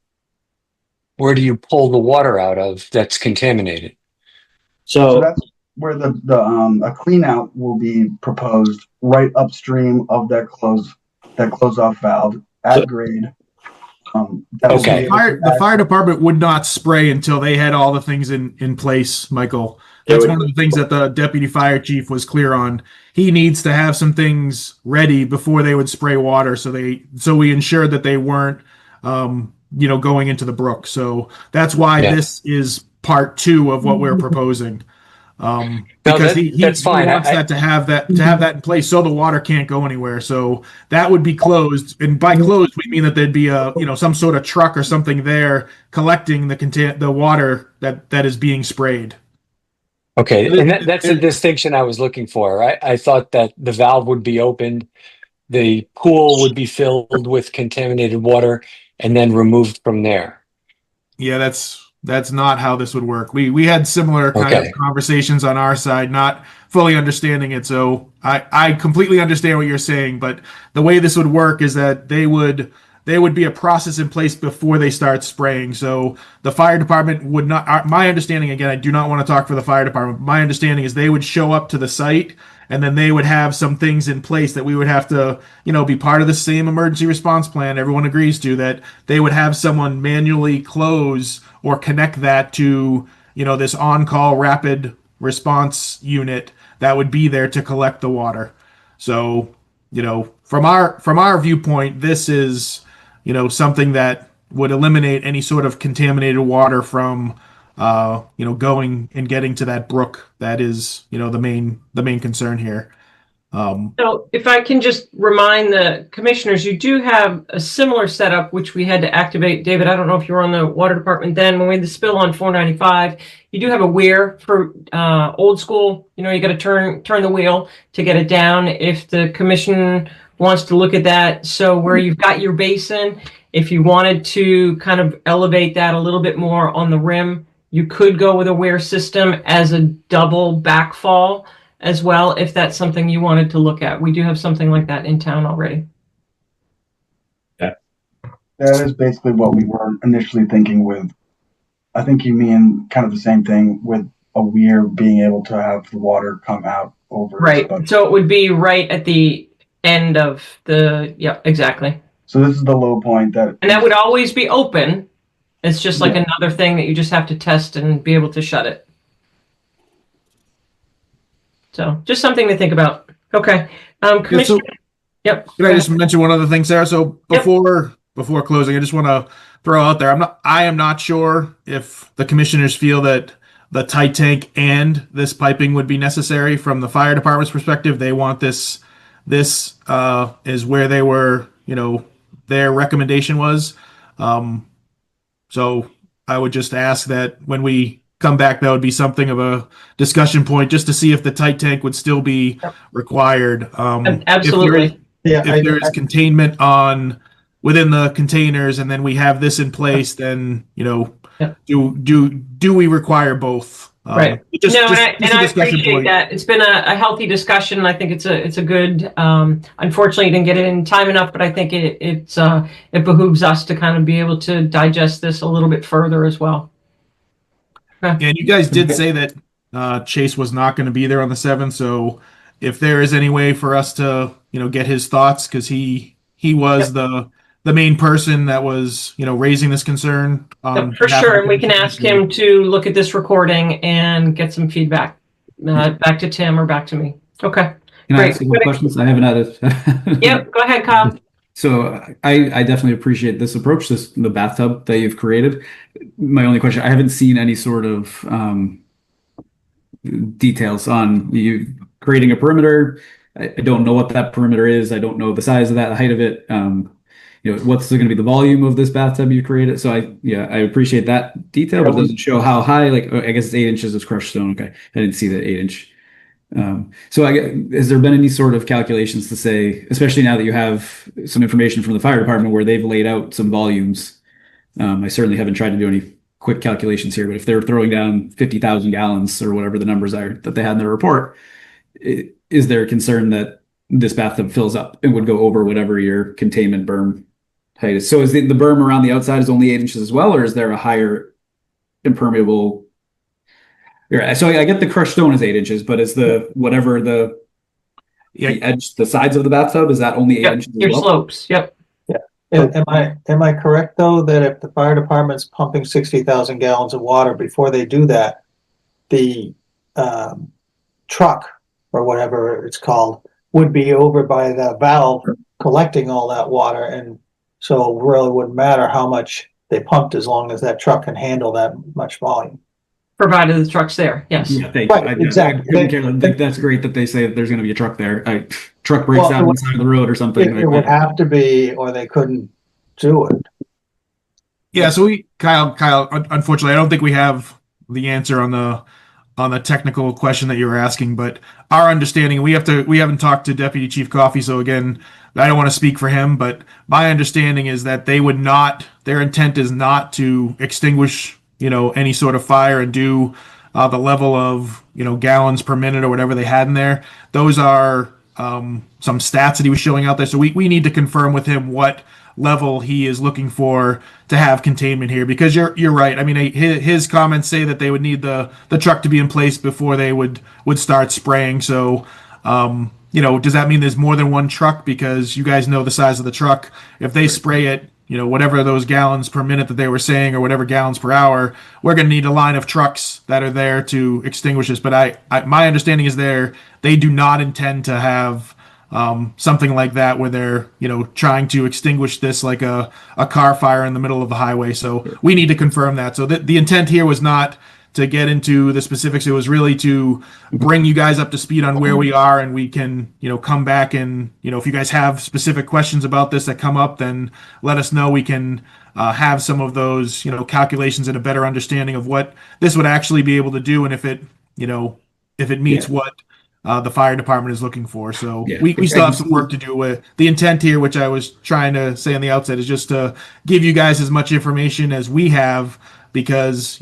pull the water out of that's contaminated? So that's where a clean out will be proposed right upstream of that close off valve at grade. The fire department would not spray until they had all the things in place, Michael. That's one of the things that the deputy fire chief was clear on. He needs to have some things ready before they would spray water, so we ensured that they weren't going into the brook. So that's why this is part 2 of what we're proposing. Because that's fine. He wants that to have that in place so the water can't go anywhere. So that would be closed, and by closed we mean that there'd be some sort of truck or something there collecting the water that is being sprayed. Okay, and that's the distinction I was looking for. I thought that the valve would be opened, the pool would be filled with contaminated water, and then removed from there. Yeah, that's not how this would work. We had similar kind of conversations on our side, not fully understanding it. So I completely understand what you're saying, but the way this would work is that there would be a process in place before they start spraying. So the fire department would not, my understanding, again, I do not want to talk for the fire department. My understanding is they would show up to the site, and then they would have some things in place that we would have to, be part of the same emergency response plan everyone agrees to, that they would have someone manually close or connect that to, this on-call rapid response unit that would be there to collect the water. So, from our viewpoint, this is, something that would eliminate any sort of contaminated water from, going and getting to that brook. That is, the main concern here. So if I can just remind the commissioners, you do have a similar setup, which we had to activate. David, I don't know if you were on the water department then, when we had the spill on 495, you do have a weir for old school. You got to turn the wheel to get it down if the commission wants to look at that. So where you've got your basin, if you wanted to kind of elevate that a little bit more on the rim, you could go with a weir system as a double backfall as well, if that's something you wanted to look at. We do have something like that in town already. Yeah. That is basically what we were initially thinking with. I think you mean kind of the same thing with a weir being able to have the water come out over. Right. So it would be right at the end of the, yeah, exactly. So this is the low point and that would always be open. It's just like another thing that you just have to test and be able to shut it. So just something to think about. Okay. Commissioner. Yep. Can I just mention one other thing, Sarah? So before closing, I just want to throw out there, I am not sure if the commissioners feel that the tight tank and this piping would be necessary from the fire department's perspective. They want this is where they were, their recommendation was. So I would just ask that when we come back, that would be something of a discussion point, just to see if the tight tank would still be required. Absolutely. If there is containment within the containers, and then we have this in place, then do we require both? Right. I appreciate that. It's been a healthy discussion. I think it's a good. Unfortunately, you didn't get it in time enough, but I think it behooves us to kind of be able to digest this a little bit further as well. And you guys did say that Chase was not going to be there on the 7th. So if there is any way for us to, get his thoughts, because he was the main person that was, raising this concern. For sure. And we can ask him to look at this recording and get some feedback back to Tim or back to me. Okay. Can I ask you more questions? I haven't had it. Yep. Go ahead, Kyle. So I definitely appreciate this approach, the bathtub that you've created. My only question, I haven't seen any sort of details on you creating a perimeter. I don't know what that perimeter is. I don't know the size of that, the height of it. What's going to be the volume of this bathtub you created? So I appreciate that detail, but it doesn't show how high. Like, I guess it's 8 inches of crushed stone. Okay, I didn't see the 8-inch. So has there been any sort of calculations to say, especially now that you have some information from the fire department where they've laid out some volumes? I certainly haven't tried to do any quick calculations here, but if they're throwing down 50,000 gallons or whatever the numbers are that they had in their report, is there a concern that this bathtub fills up and would go over whatever your containment berm height is? So is the berm around the outside is only 8 inches as well, or is there a higher impermeable? Yeah, so I get the crushed stone is 8 inches, but is the edge, the sides of the bathtub, is that only 8 inches? Your slopes. Yep. Yeah. Am I correct though that if the fire department's pumping 60,000 gallons of water, before they do that, the truck or whatever it's called would be over by the valve collecting all that water, and so it really wouldn't matter how much they pumped as long as that truck can handle that much volume. Provided the truck's there, yes. Yeah, thank you. Right, exactly. I couldn't care. That's great that they say that there's going to be a truck there. Truck breaks Well, down on the side of the road or something. It would have to be, or they couldn't do it. Yeah, so Kyle, unfortunately, I don't think we have the answer on the technical question that you were asking, but our understanding, we haven't talked to Deputy Chief Coffey, so again, I don't want to speak for him, but my understanding is that their intent is not to extinguish, any sort of fire and do the level of, gallons per minute or whatever they had in there. Those are some stats that he was showing out there, so we need to confirm with him what level he is looking for to have containment here, because you're right. I mean, his comments say that they would need the truck to be in place before they would start spraying. So, does that mean there's more than one truck? Because you guys know the size of the truck. If they spray it, whatever those gallons per minute that they were saying, or whatever gallons per hour, we're going to need a line of trucks that are there to extinguish this. But my understanding is they do not intend to have something like that where they're trying to extinguish this like a car fire in the middle of the highway. So we need to confirm that. So the intent here was not to get into the specifics. It was really to bring you guys up to speed on where we are, and we can come back and if you guys have specific questions about this that come up, then let us know. We can have some of those calculations and a better understanding of what this would actually be able to do, and if it meets what the fire department is looking for. So we still have some work to do with the intent here, which I was trying to say on the outset, is just to give you guys as much information as we have, because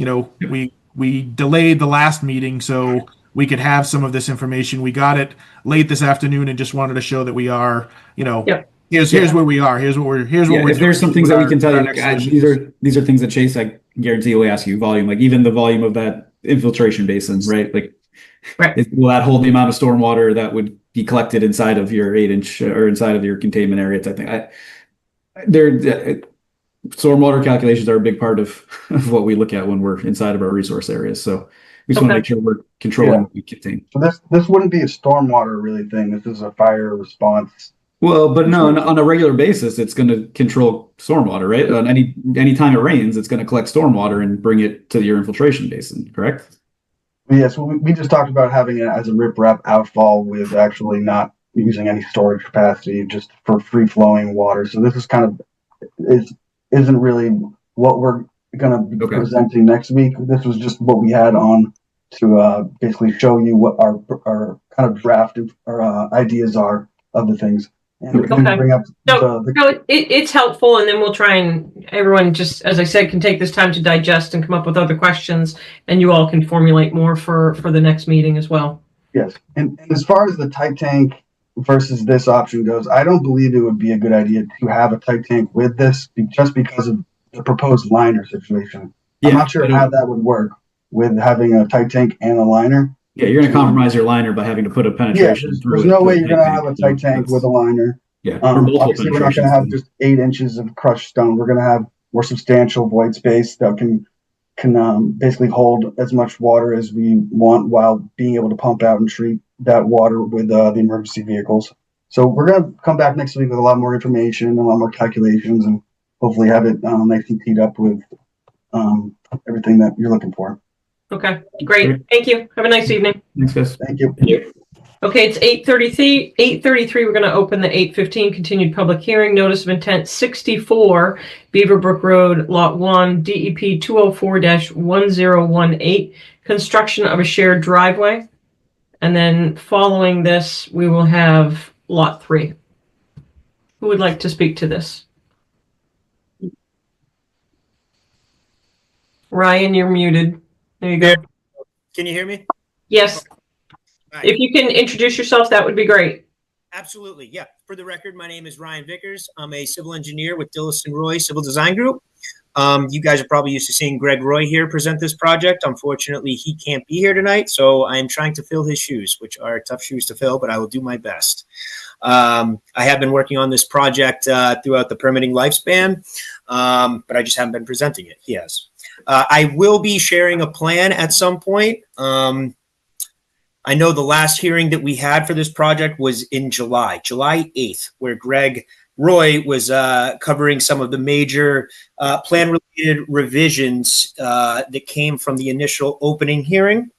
we delayed the last meeting so we could have some of this information. We got it late this afternoon and just wanted to show that we are, here's where we are. Here's what we're doing. If there's some things that we can tell you, these are things that Chase, I guarantee, will ask you volume, like even the volume of that infiltration basin, right? Like, will that hold the amount of stormwater that would be collected inside of your 8-inch or inside of your containment area type thing? Stormwater calculations are a big part of what we look at when we're inside of our resource areas. So we just want to make sure we're controlling what we contain. So this wouldn't be a stormwater really thing. This is a fire response. Well, but no, on a regular basis, it's going to control stormwater, right? On any time it rains, it's going to collect stormwater and bring it to your infiltration basin, correct? Yes, we just talked about having it as a riprap outfall with actually not using any storage capacity, just for free flowing water. So this is isn't really what we're going to be presenting next week. This was just what we had on to basically show you what our kind of draft or ideas are of the things. And bring up it's helpful, and then we'll try and everyone, just as I said, can take this time to digest and come up with other questions, and you all can formulate more for the next meeting as well. Yes, and as far as the tight tank versus this option goes, I don't believe it would be a good idea to have a tight tank with this, just because of the proposed liner situation. I'm not sure how that would work with having a tight tank and a liner. Yeah, you're going to compromise your liner by having to put a penetration through. There's no way you're going to have a tight tank with a liner. Yeah, obviously we're not going to have just 8 inches of crushed stone. We're going to have more substantial void space that can basically hold as much water as we want, while being able to pump out and treat that water with the emergency vehicles. So we're going to come back next week with a lot more information, a lot more calculations, and hopefully have it nice and teed up with everything that you're looking for. Okay, great. Thank you. Have a nice evening. Thanks, guys. Thank you. Okay, it's 8:33. 8:33. We're going to open the 8:15 continued public hearing. Notice of intent 64 Beaverbrook Road, Lot 1, DEP 204-1018. Construction of a shared driveway. And then following this, we will have Lot 3. Who would like to speak to this? Ryan, you're muted. There you go. Can you hear me? Yes. Right. If you can introduce yourself, that would be great. Absolutely. Yeah. For the record, my name is Ryan Vickers. I'm a civil engineer with Dillis & Roy Civil Design Group. You guys are probably used to seeing Greg Roy here present this project. Unfortunately, he can't be here tonight, so I am trying to fill his shoes, which are tough shoes to fill, but I will do my best. I have been working on this project throughout the permitting lifespan, but I just haven't been presenting it. He has. I will be sharing a plan at some point. I know the last hearing that we had for this project was in July 8th, where Greg Roy was covering some of the major plan-related revisions that came from the initial opening hearing.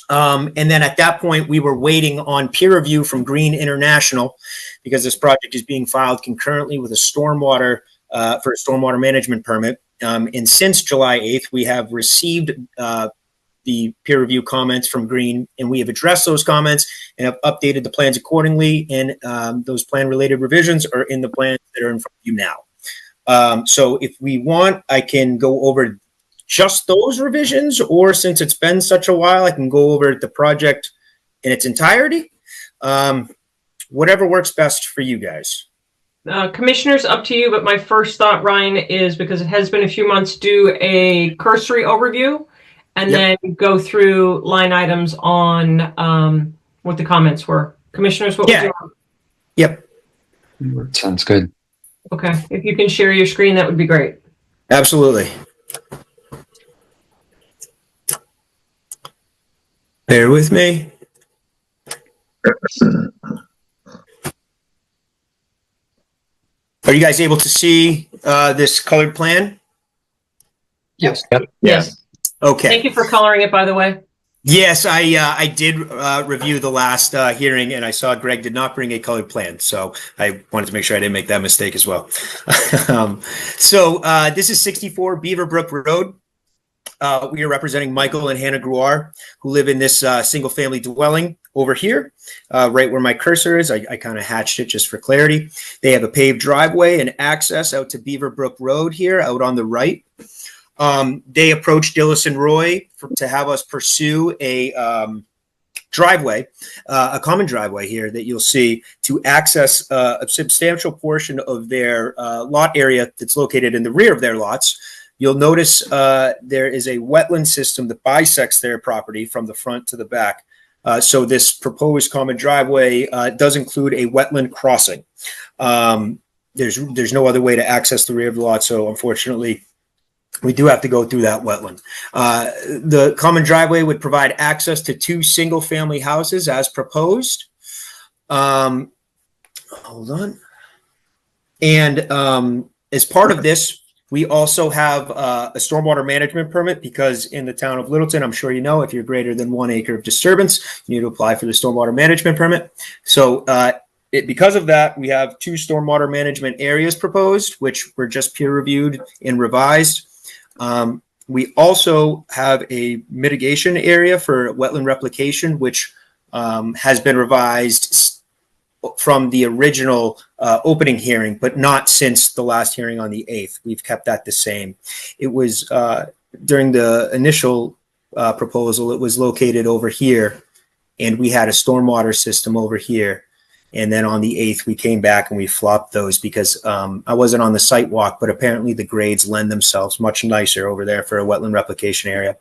And then at that point, we were waiting on peer review from Green International because this project is being filed concurrently with a stormwater for a stormwater management permit. And since July 8th, we have received the peer review comments from Green, and we have addressed those comments and have updated the plans accordingly. And those plan-related revisions are in the plans that are in front of you now. So if we want, I can go over just those revisions, or since it's been such a while, I can go over the project in its entirety. Whatever works best for you guys. Commissioners, up to you, but my first thought, Ryan, is because it has been a few months, do a cursory overview and then go through line items on what the comments were. Commissioners, what would you want? Yep. Sounds good. Okay. If you can share your screen, that would be great. Absolutely. Bear with me. Are you guys able to see this colored plan? Yes. Yes. Okay. Thank you for coloring it, by the way. Yes, I did review the last hearing, and I saw Greg did not bring a colored plan, so I wanted to make sure I didn't make that mistake as well. So this is 64 Beaverbrook Road. We are representing Michael and Hannah Gruar, who live in this single-family dwelling over here, right where my cursor is. I kind of hatched it just for clarity. They have a paved driveway and access out to Beaverbrook Road here, out on the right. They approached Dillis and Roy to have us pursue a driveway, a common driveway here that you'll see to access a substantial portion of their lot area that's located in the rear of their lots. You'll notice there is a wetland system that bisects their property from the front to the back. So this proposed common driveway does include a wetland crossing. There's no other way to access the rear of the lot, so unfortunately, we do have to go through that wetland. The common driveway would provide access to 2 single-family houses as proposed. Hold on. And as part of this, we also have a stormwater management permit because in the town of Littleton, I'm sure you know, if you're greater than 1 acre of disturbance, you need to apply for the stormwater management permit. So because of that, we have 2 stormwater management areas proposed, which were just peer reviewed and revised. We also have a mitigation area for wetland replication, which has been revised from the original opening hearing, but not since the last hearing on the 8th. We've kept that the same. It was during the initial proposal, it was located over here, and we had a stormwater system over here. And then on the 8th, we came back and we flopped those because I wasn't on the site walk, but apparently the grades lend themselves much nicer over there for a wetland replication area.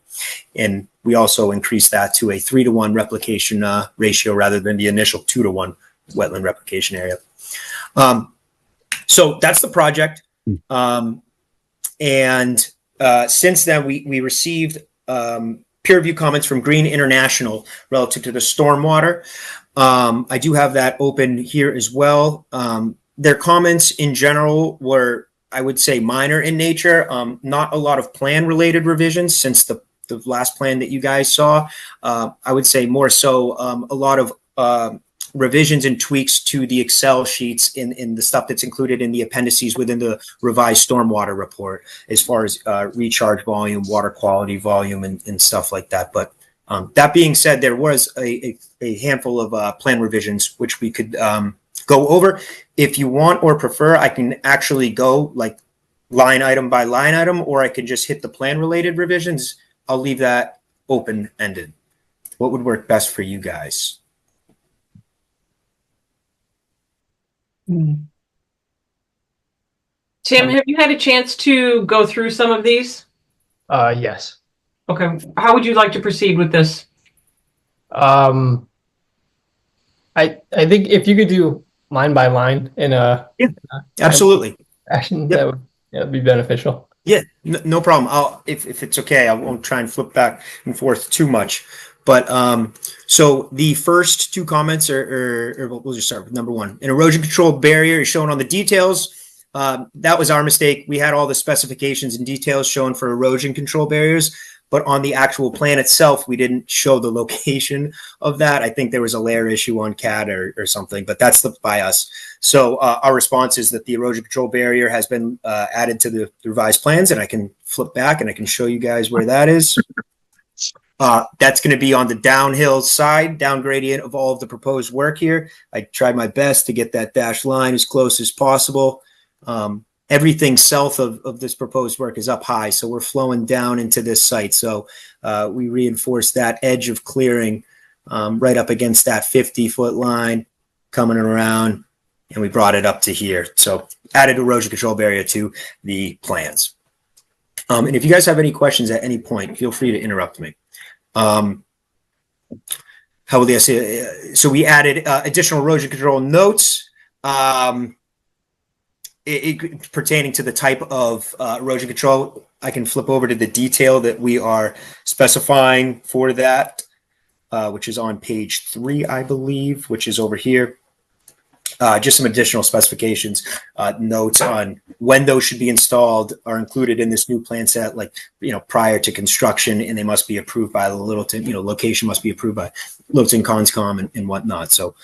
And we also increased that to a 3-to-1 replication ratio rather than the initial 2-to-1 wetland replication area. So that's the project. And since then, we received peer review comments from Green International relative to the stormwater. I do have that open here as well. Their comments in general were, I would say, minor in nature. Not a lot of plan-related revisions since the last plan that you guys saw. I would say more so a lot of revisions and tweaks to the Excel sheets in the stuff that's included in the appendices within the revised stormwater report, as far as recharge volume, water quality volume, and stuff like that. But that being said, there was a handful of plan revisions which we could go over. If you want or prefer, I can actually go like line item by line item, or I can just hit the plan related revisions. I'll leave that open ended. What would work best for you guys? Tim, have you had a chance to go through some of these? Yes. Okay. How would you like to proceed with this? I think if you could do line by line in a absolutely action, that would be beneficial. Yeah, no problem. If it's okay, I won't try and flip back and forth too much. But So the first two comments or we'll just start with number one. An erosion control barrier is shown on the details. That was our mistake. We had all the specifications and details shown for erosion control barriers, but on the actual plan itself, we didn't show the location of that. I think there was a layer issue on CAD or something, but that's by us. So our response is that the erosion control barrier has been added to the revised plans, and I can flip back and I can show you guys where that is. That's going to be on the downhill side, down gradient of all of the proposed work here. I tried my best to get that dashed line as close as possible. Everything south of this proposed work is up high, so we're flowing down into this site. So we reinforced that edge of clearing right up against that 50-foot line coming around, and we brought it up to here. So added erosion control barrier to the plans. And if you guys have any questions at any point, feel free to interrupt me. How will I say? So we added additional erosion control notes pertaining to the type of erosion control. I can flip over to the detail that we are specifying for that, which is on page 3, I believe, which is over here. Just some additional specifications, notes on when those should be installed are included in this new plan set, like, prior to construction, and they must be approved by the Littleton, location must be approved by Littleton Conscom and whatnot. So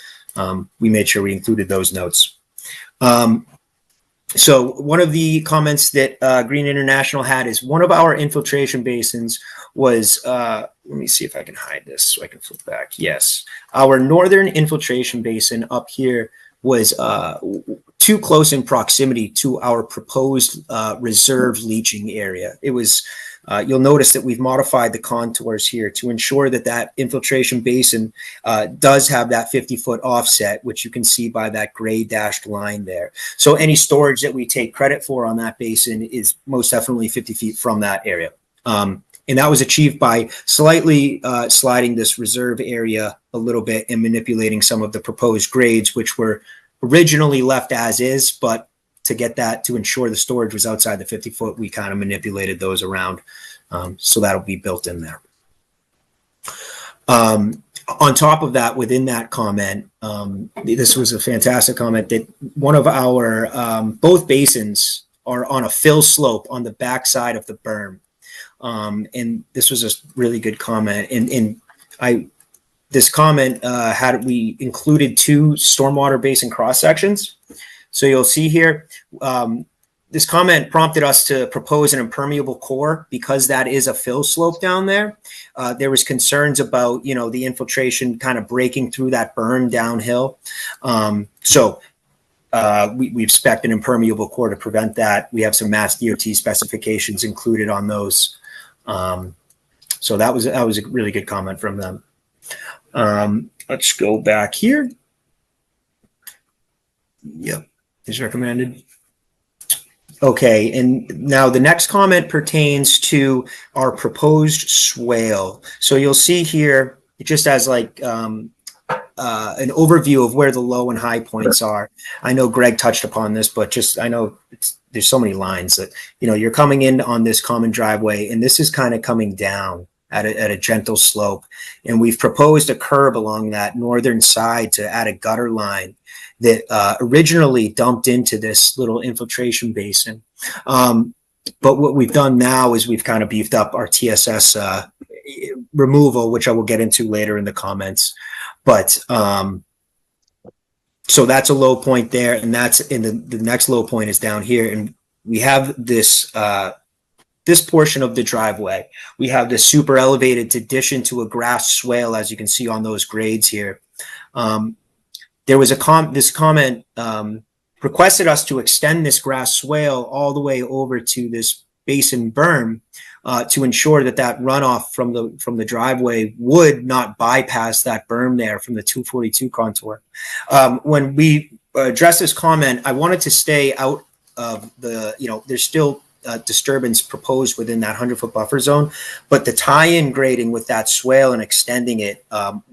we made sure we included those notes. So one of the comments that Green International had is one of our infiltration basins was, let me see if I can hide this so I can flip back. Yes, our northern infiltration basin up here was too close in proximity to our proposed reserve leaching area. It was, you'll notice that we've modified the contours here to ensure that that infiltration basin does have that 50-foot offset, which you can see by that gray dashed line there. So any storage that we take credit for on that basin is most definitely 50 feet from that area. And that was achieved by slightly sliding this reserve area a little bit and manipulating some of the proposed grades, which were originally left as is, but to get that, to ensure the storage was outside the 50-foot, we kind of manipulated those around. So that'll be built in there. On top of that, within that comment, this was a fantastic comment that one of our, both basins are on a fill slope on the backside of the berm. And this was a really good comment. And this comment we included 2 stormwater basin cross sections. So you'll see here, this comment prompted us to propose an impermeable core because that is a fill slope down there. There was concerns about, the infiltration kind of breaking through that berm downhill. So we've spec'd an impermeable core to prevent that. We have some Mass DOT specifications included on those. So that was a really good comment from them. Let's go back here. Yep, is recommended. Okay, and now the next comment pertains to our proposed swale. So you'll see here, it just has like an overview of where the low and high points are. I know Greg touched upon this, but I know there's so many lines that, you're coming in on this common driveway, and this is kind of coming down at a gentle slope. And we've proposed a curb along that northern side to add a gutter line that originally dumped into this little infiltration basin. But what we've done now is we've kind of beefed up our TSS removal, which I will get into later in the comments. But so that's a low point there, and that's in the next low point is down here. And we have this this portion of the driveway. We have this super elevated to dish into a grass swale, as you can see on those grades here. There was this comment requested us to extend this grass swale all the way over to this basin berm to ensure that runoff from the driveway would not bypass that berm there from the 242 contour. When we addressed this comment, I wanted to stay out of the, there's still disturbance proposed within that 100-foot buffer zone, but the tie-in grading with that swale and extending it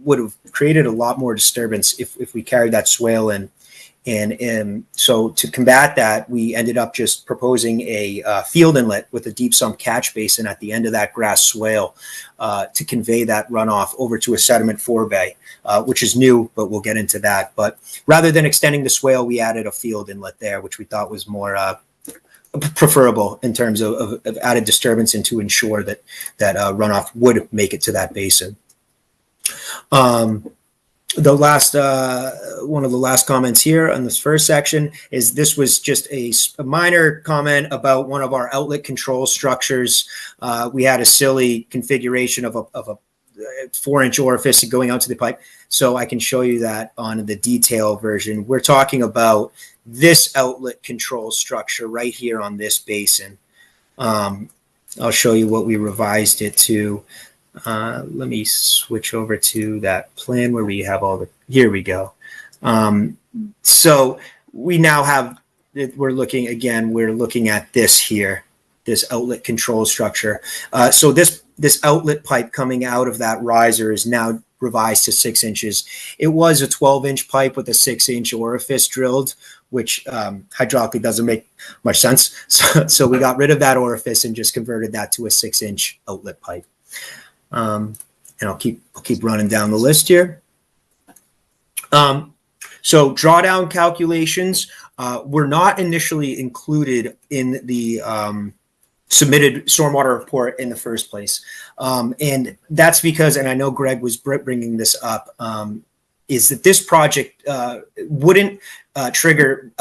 would have created a lot more disturbance if we carried that swale in And so to combat that, we ended up just proposing a field inlet with a deep sump catch basin at the end of that grass swale to convey that runoff over to a sediment forebay, which is new, but we'll get into that. But rather than extending the swale, we added a field inlet there, which we thought was more preferable in terms of added disturbance and to ensure that runoff would make it to that basin. The last one of the last comments here on this first section is this was just a minor comment about one of our outlet control structures. We had a silly configuration of a 4-inch orifice going out to the pipe. So I can show you that on the detail version. We're talking about this outlet control structure right here on this basin. I'll show you what we revised it to. Let me switch over to that plan where we have all the, here we go. So we now have, we're looking at this here, this outlet control structure. So this outlet pipe coming out of that riser is now revised to 6 inches. It was a 12-inch pipe with a 6-inch orifice drilled, which hydraulically doesn't make much sense. So we got rid of that orifice and just converted that to a 6-inch outlet pipe. And I'll keep running down the list here. So drawdown calculations were not initially included in the submitted stormwater report in the first place. And that's because, and I know Greg was bringing this up, is that this project wouldn't trigger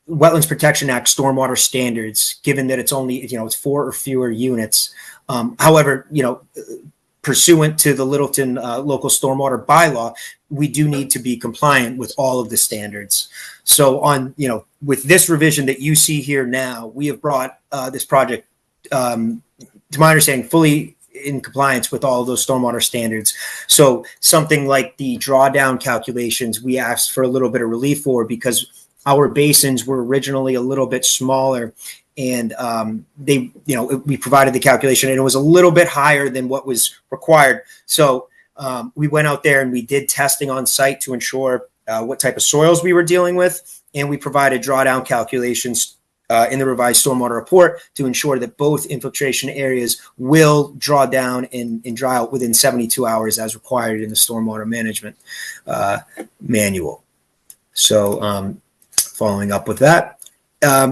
Wetlands Protection Act stormwater standards, given that it's only, it's 4 or fewer units. However, pursuant to the Littleton local stormwater bylaw, we do need to be compliant with all of the standards. So with this revision that you see here now, we have brought this project, to my understanding, fully in compliance with all of those stormwater standards. So something like the drawdown calculations, we asked for a little bit of relief for because our basins were originally a little bit smaller, and we provided the calculation and it was a little bit higher than what was required. So we went out there and we did testing on site to ensure what type of soils we were dealing with. And we provided drawdown calculations in the revised stormwater report to ensure that both infiltration areas will draw down and dry out within 72 hours as required in the stormwater management manual. So following up with that,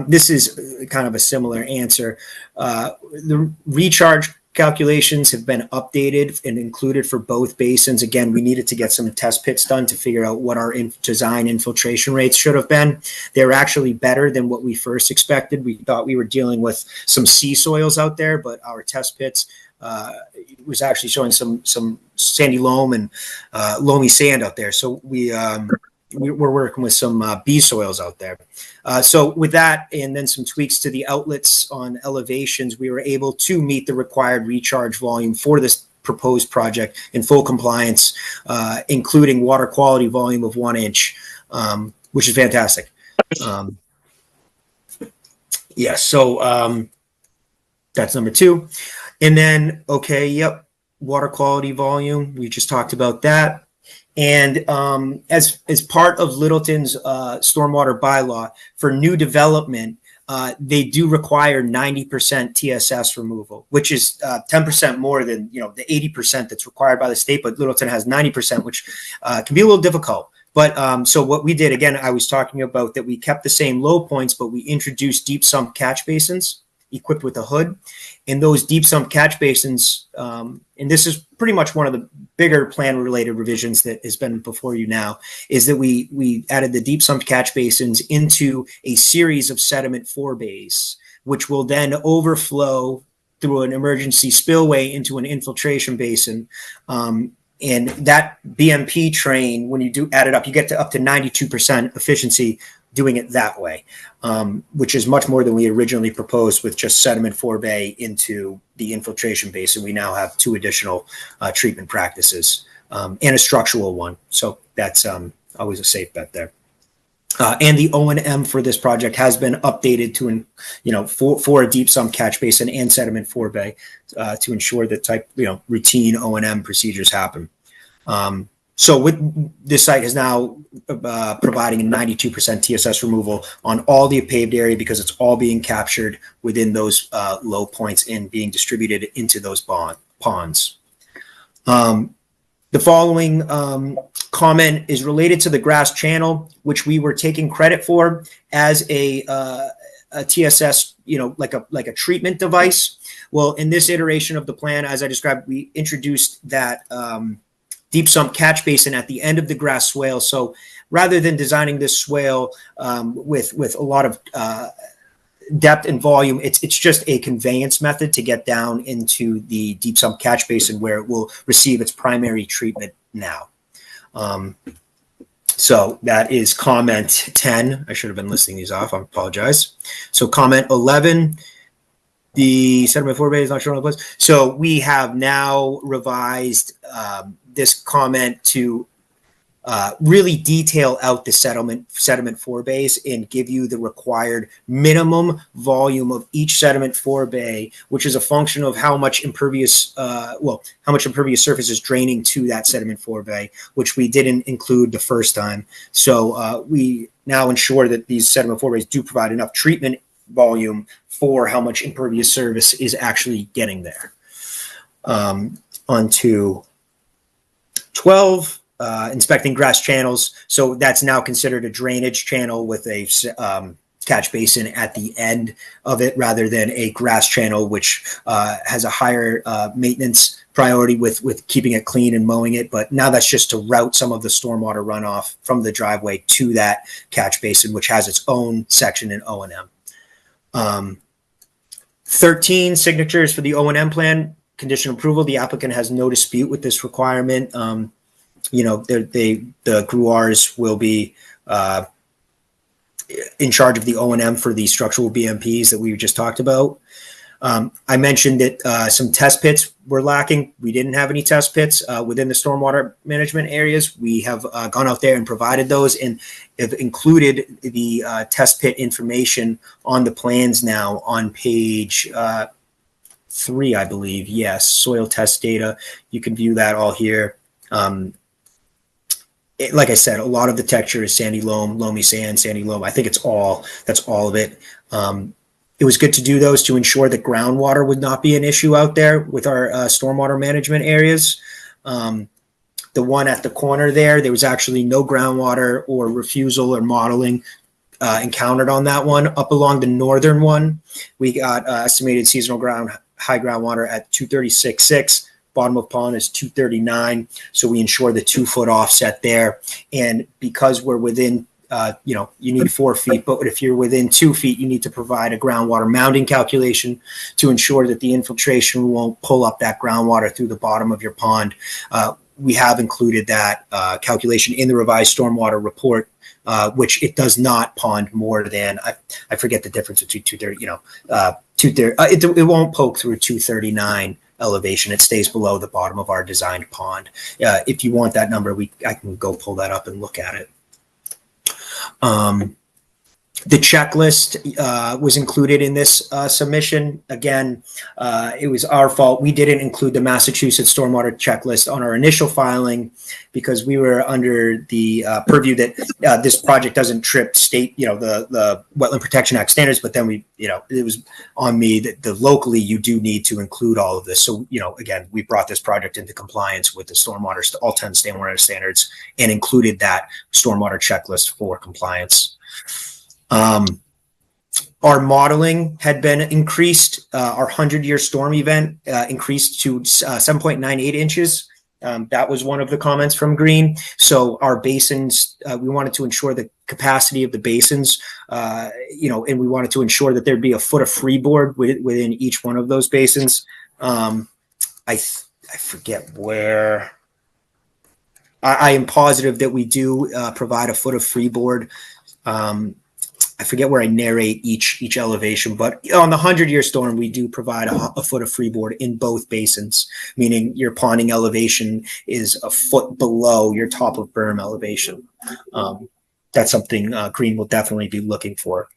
this is kind of a similar answer. The recharge calculations have been updated and included for both basins. Again, we needed to get some test pits done to figure out what our design infiltration rates should have been. They're actually better than what we first expected. We thought we were dealing with some sea soils out there, but our test pits was actually showing some sandy loam and loamy sand out there. So we're working with some B soils out there. So with that, and then some tweaks to the outlets on elevations, we were able to meet the required recharge volume for this proposed project in full compliance, including water quality volume of 1 inch, which is fantastic. Yeah, so that's number 2. And then, water quality volume, we just talked about that. And as part of Littleton's stormwater bylaw, for new development, they do require 90% TSS removal, which is 10% more than the 80% that's required by the state. But Littleton has 90%, which can be a little difficult. But so what we did, again, I was talking about that we kept the same low points, but we introduced deep sump catch basins equipped with a hood. And those deep sump catch basins, and this is pretty much one of the bigger plan related revisions that has been before you now, is that we added the deep sump catch basins into a series of sediment forebays, which will then overflow through an emergency spillway into an infiltration basin. And that BMP train, when you do add it up, you get to up to 92% efficiency doing it that way, which is much more than we originally proposed with just sediment forebay into the infiltration basin. We now have 2 additional treatment practices and a structural one. So that's always a safe bet there. And the O&M for this project has been updated to, for a deep sump catch basin and sediment forebay to ensure that routine O&M procedures happen. So with this site is now providing a 92% TSS removal on all the paved area because it's all being captured within those low points and being distributed into those ponds. The following comment is related to the grass channel, which we were taking credit for as a TSS, like a treatment device. Well, in this iteration of the plan, as I described, we introduced that deep sump catch basin at the end of the grass swale. So rather than designing this swale with a lot of depth and volume, it's just a conveyance method to get down into the deep sump catch basin where it will receive its primary treatment now. So that is comment 10. I should have been listing these off. I apologize. So comment 11, the sediment forebay is not shown on the place. So we have now revised this comment to really detail out the sediment forebays and give you the required minimum volume of each sediment forebay, which is a function of how much impervious, how much impervious surface is draining to that sediment forebay, which we didn't include the first time. So we now ensure that these sediment forebays do provide enough treatment volume for how much impervious surface is actually getting there. On to 12. Inspecting grass channels. So that's now considered a drainage channel with a catch basin at the end of it rather than a grass channel, which has a higher maintenance priority with keeping it clean and mowing it. But now that's just to route some of the stormwater runoff from the driveway to that catch basin, which has its own section in O&M. 13 signatures for the O&M plan, condition approval. The applicant has no dispute with this requirement. The GRUARs will be in charge of the O&M for the structural BMPs that we just talked about. I mentioned that some test pits were lacking. We didn't have any test pits within the stormwater management areas. We have gone out there and provided those and have included the test pit information on the plans now on page 3, I believe. Yes, soil test data. You can view that all here. Like I said, a lot of the texture is sandy loam, loamy sand, sandy loam. I think that's all of it. It was good to do those to ensure that groundwater would not be an issue out there with our stormwater management areas. The one at the corner there was actually no groundwater or refusal or modeling encountered on that one. Up along the northern one, we got estimated seasonal high groundwater at 236.6. Bottom of pond is 239. So we ensure the 2-foot offset there. And because we're within, you need 4 feet, but if you're within 2 feet, you need to provide a groundwater mounding calculation to ensure that the infiltration won't pull up that groundwater through the bottom of your pond. We have included that calculation in the revised stormwater report, which it does not pond more than, I forget the difference between 230, 230, it won't poke through 239 elevation. It stays below the bottom of our designed pond. If you want that number, I can go pull that up and look at it. The checklist was included in this submission. Again, it was our fault. We didn't include the Massachusetts stormwater checklist on our initial filing because we were under the purview that this project doesn't trip state, the Wetland Protection Act standards. But then it was on me that locally you do need to include all of this. So, again, we brought this project into compliance with the stormwater, all 10 stormwater standards, and included that stormwater checklist for compliance. Our modeling had been increased. Our 100-year storm event increased to 7.98 inches. That was one of the comments from Green. So our basins, we wanted to ensure the capacity of the basins, and we wanted to ensure that there'd be a foot of freeboard within each one of those basins. I forget where. I am positive that we do provide a foot of freeboard. I forget where I narrate each elevation, but on the 100-year storm, we do provide a foot of freeboard in both basins, meaning your ponding elevation is a foot below your top of berm elevation. That's something Green will definitely be looking for.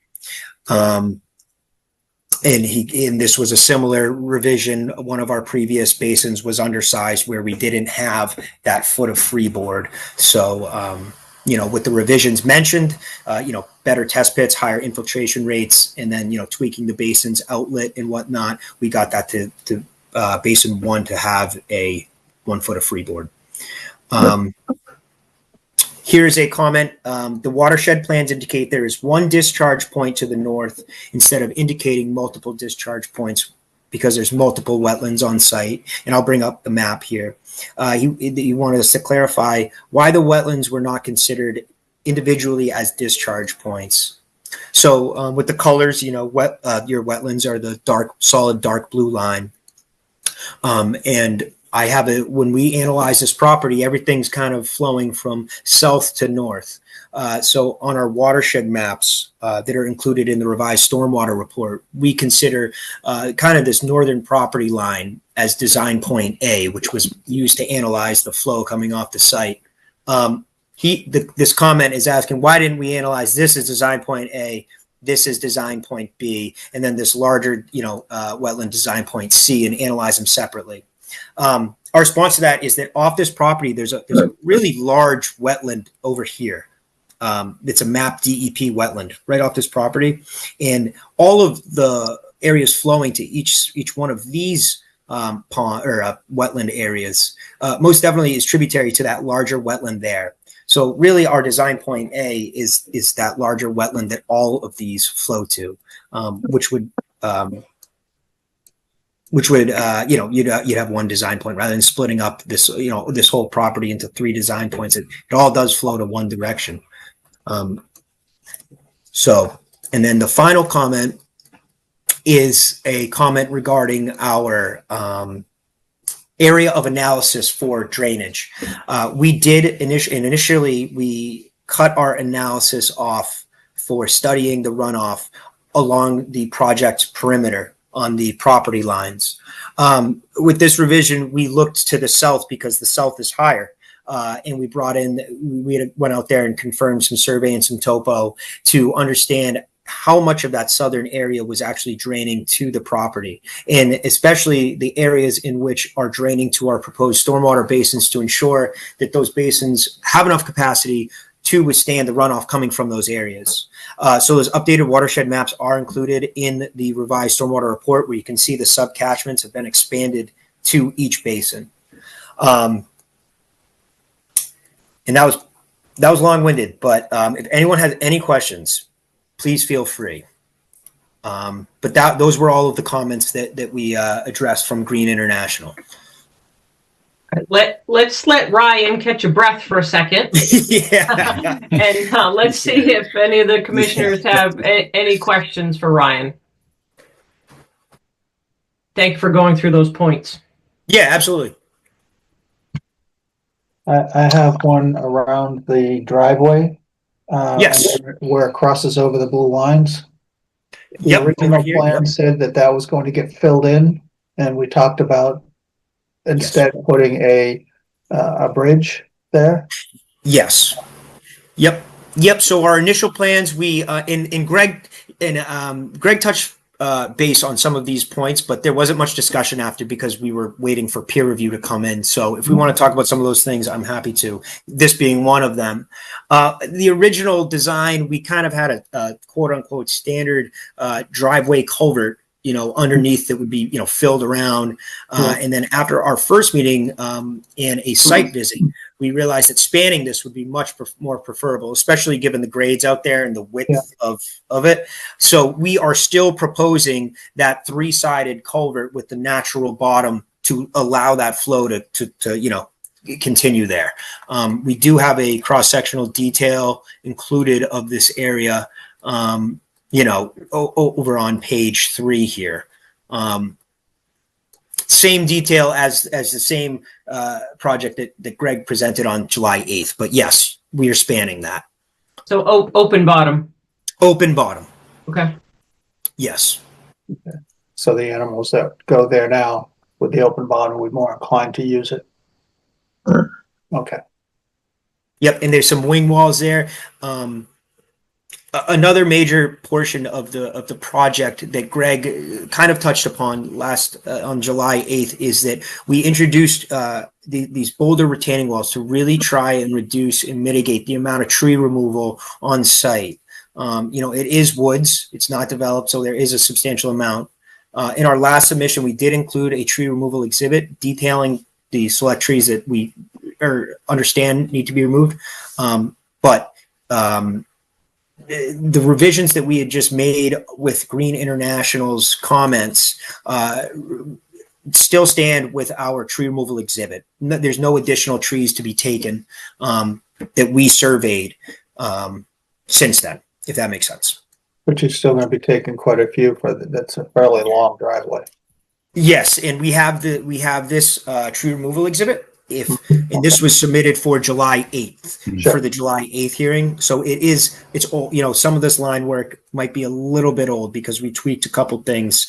and this was a similar revision. One of our previous basins was undersized where we didn't have that foot of freeboard. So, with the revisions mentioned, better test pits, higher infiltration rates, and then, tweaking the basin's outlet and whatnot, we got that to basin 1 to have a 1 foot of freeboard. Here's a comment. The watershed plans indicate there is one discharge point to the north instead of indicating multiple discharge points because there's multiple wetlands on site. And I'll bring up the map here. He wanted us to clarify why the wetlands were not considered individually as discharge points. So with the colors, your wetlands are the solid dark blue line. And I have it when we analyze this property, everything's kind of flowing from south to north. So on our watershed maps that are included in the revised stormwater report, we consider kind of this northern property line as design point A, which was used to analyze the flow coming off the site. This comment is asking, why didn't we analyze this as design point A? This is design point B, and then this larger, wetland design point C, and analyze them separately. Our response to that is that off this property, there's a really large wetland over here. It's a map DEP wetland right off this property, and all of the areas flowing to each one of these pond or wetland areas most definitely is tributary to that larger wetland there. So really, our design point A is that larger wetland that all of these flow to, which would you'd have one design point rather than splitting up this this whole property into 3 design points. It all does flow to one direction. And then the final comment is a comment regarding our area of analysis for drainage. We did initially we cut our analysis off for studying the runoff along the project perimeter on the property lines. With this revision, we looked to the south because the south is higher. And we went out there and confirmed some survey and some topo to understand how much of that southern area was actually draining to the property, and especially the areas in which are draining to our proposed stormwater basins to ensure that those basins have enough capacity to withstand the runoff coming from those areas. So those updated watershed maps are included in the revised stormwater report, where you can see the subcatchments have been expanded to each basin. And that was long-winded, but if anyone has any questions, please feel free. But those were all of the comments that we addressed from Green International. Let's let Ryan catch a breath for a second. Yeah. And let's see if any of the commissioners have any questions for Ryan. Thank you for going through those points. Yeah, absolutely. I have one around the driveway. Yes. Where it crosses over the blue lines. The original plan said that was going to get filled in, and we talked about instead putting a bridge there. Yes. Yep. So our initial plans, we Greg touched base on some of these points, but there wasn't much discussion after because we were waiting for peer review to come in. So if we want to talk about some of those things, I'm happy to, this being one of them. The original design, we kind of had a quote unquote standard driveway culvert, underneath that would be, filled around. And then after our first meeting and a site visit, we realized that spanning this would be much more preferable, especially given the grades out there and the width of it. So we are still proposing that 3-sided culvert with the natural bottom to allow that flow to continue there. We do have a cross-sectional detail included of this area, over on page 3 here. Same detail as the same project that Greg presented on July 8th. But yes, we are spanning that. So open bottom. Open bottom. Okay. Yes. Okay. So the animals that go there now with the open bottom would be more inclined to use it. Okay. Yep. And there's some wing walls there. another major portion of the project that Greg kind of touched upon last on July 8th is that we introduced these boulder retaining walls to really try and reduce and mitigate the amount of tree removal on site. It is woods, it's not developed, so there is a substantial amount. In our last submission, we did include a tree removal exhibit detailing the select trees that we understand need to be removed. But the revisions that we had just made with Green International's comments still stand with our tree removal exhibit. There's no additional trees to be taken that we surveyed since then, if that makes sense. But you're still going to be taking quite a few that's a fairly long driveway. Yes, and we have this tree removal exhibit. And this was submitted for July 8th for the July 8th hearing. So it's old, some of this line work might be a little bit old because we tweaked a couple things.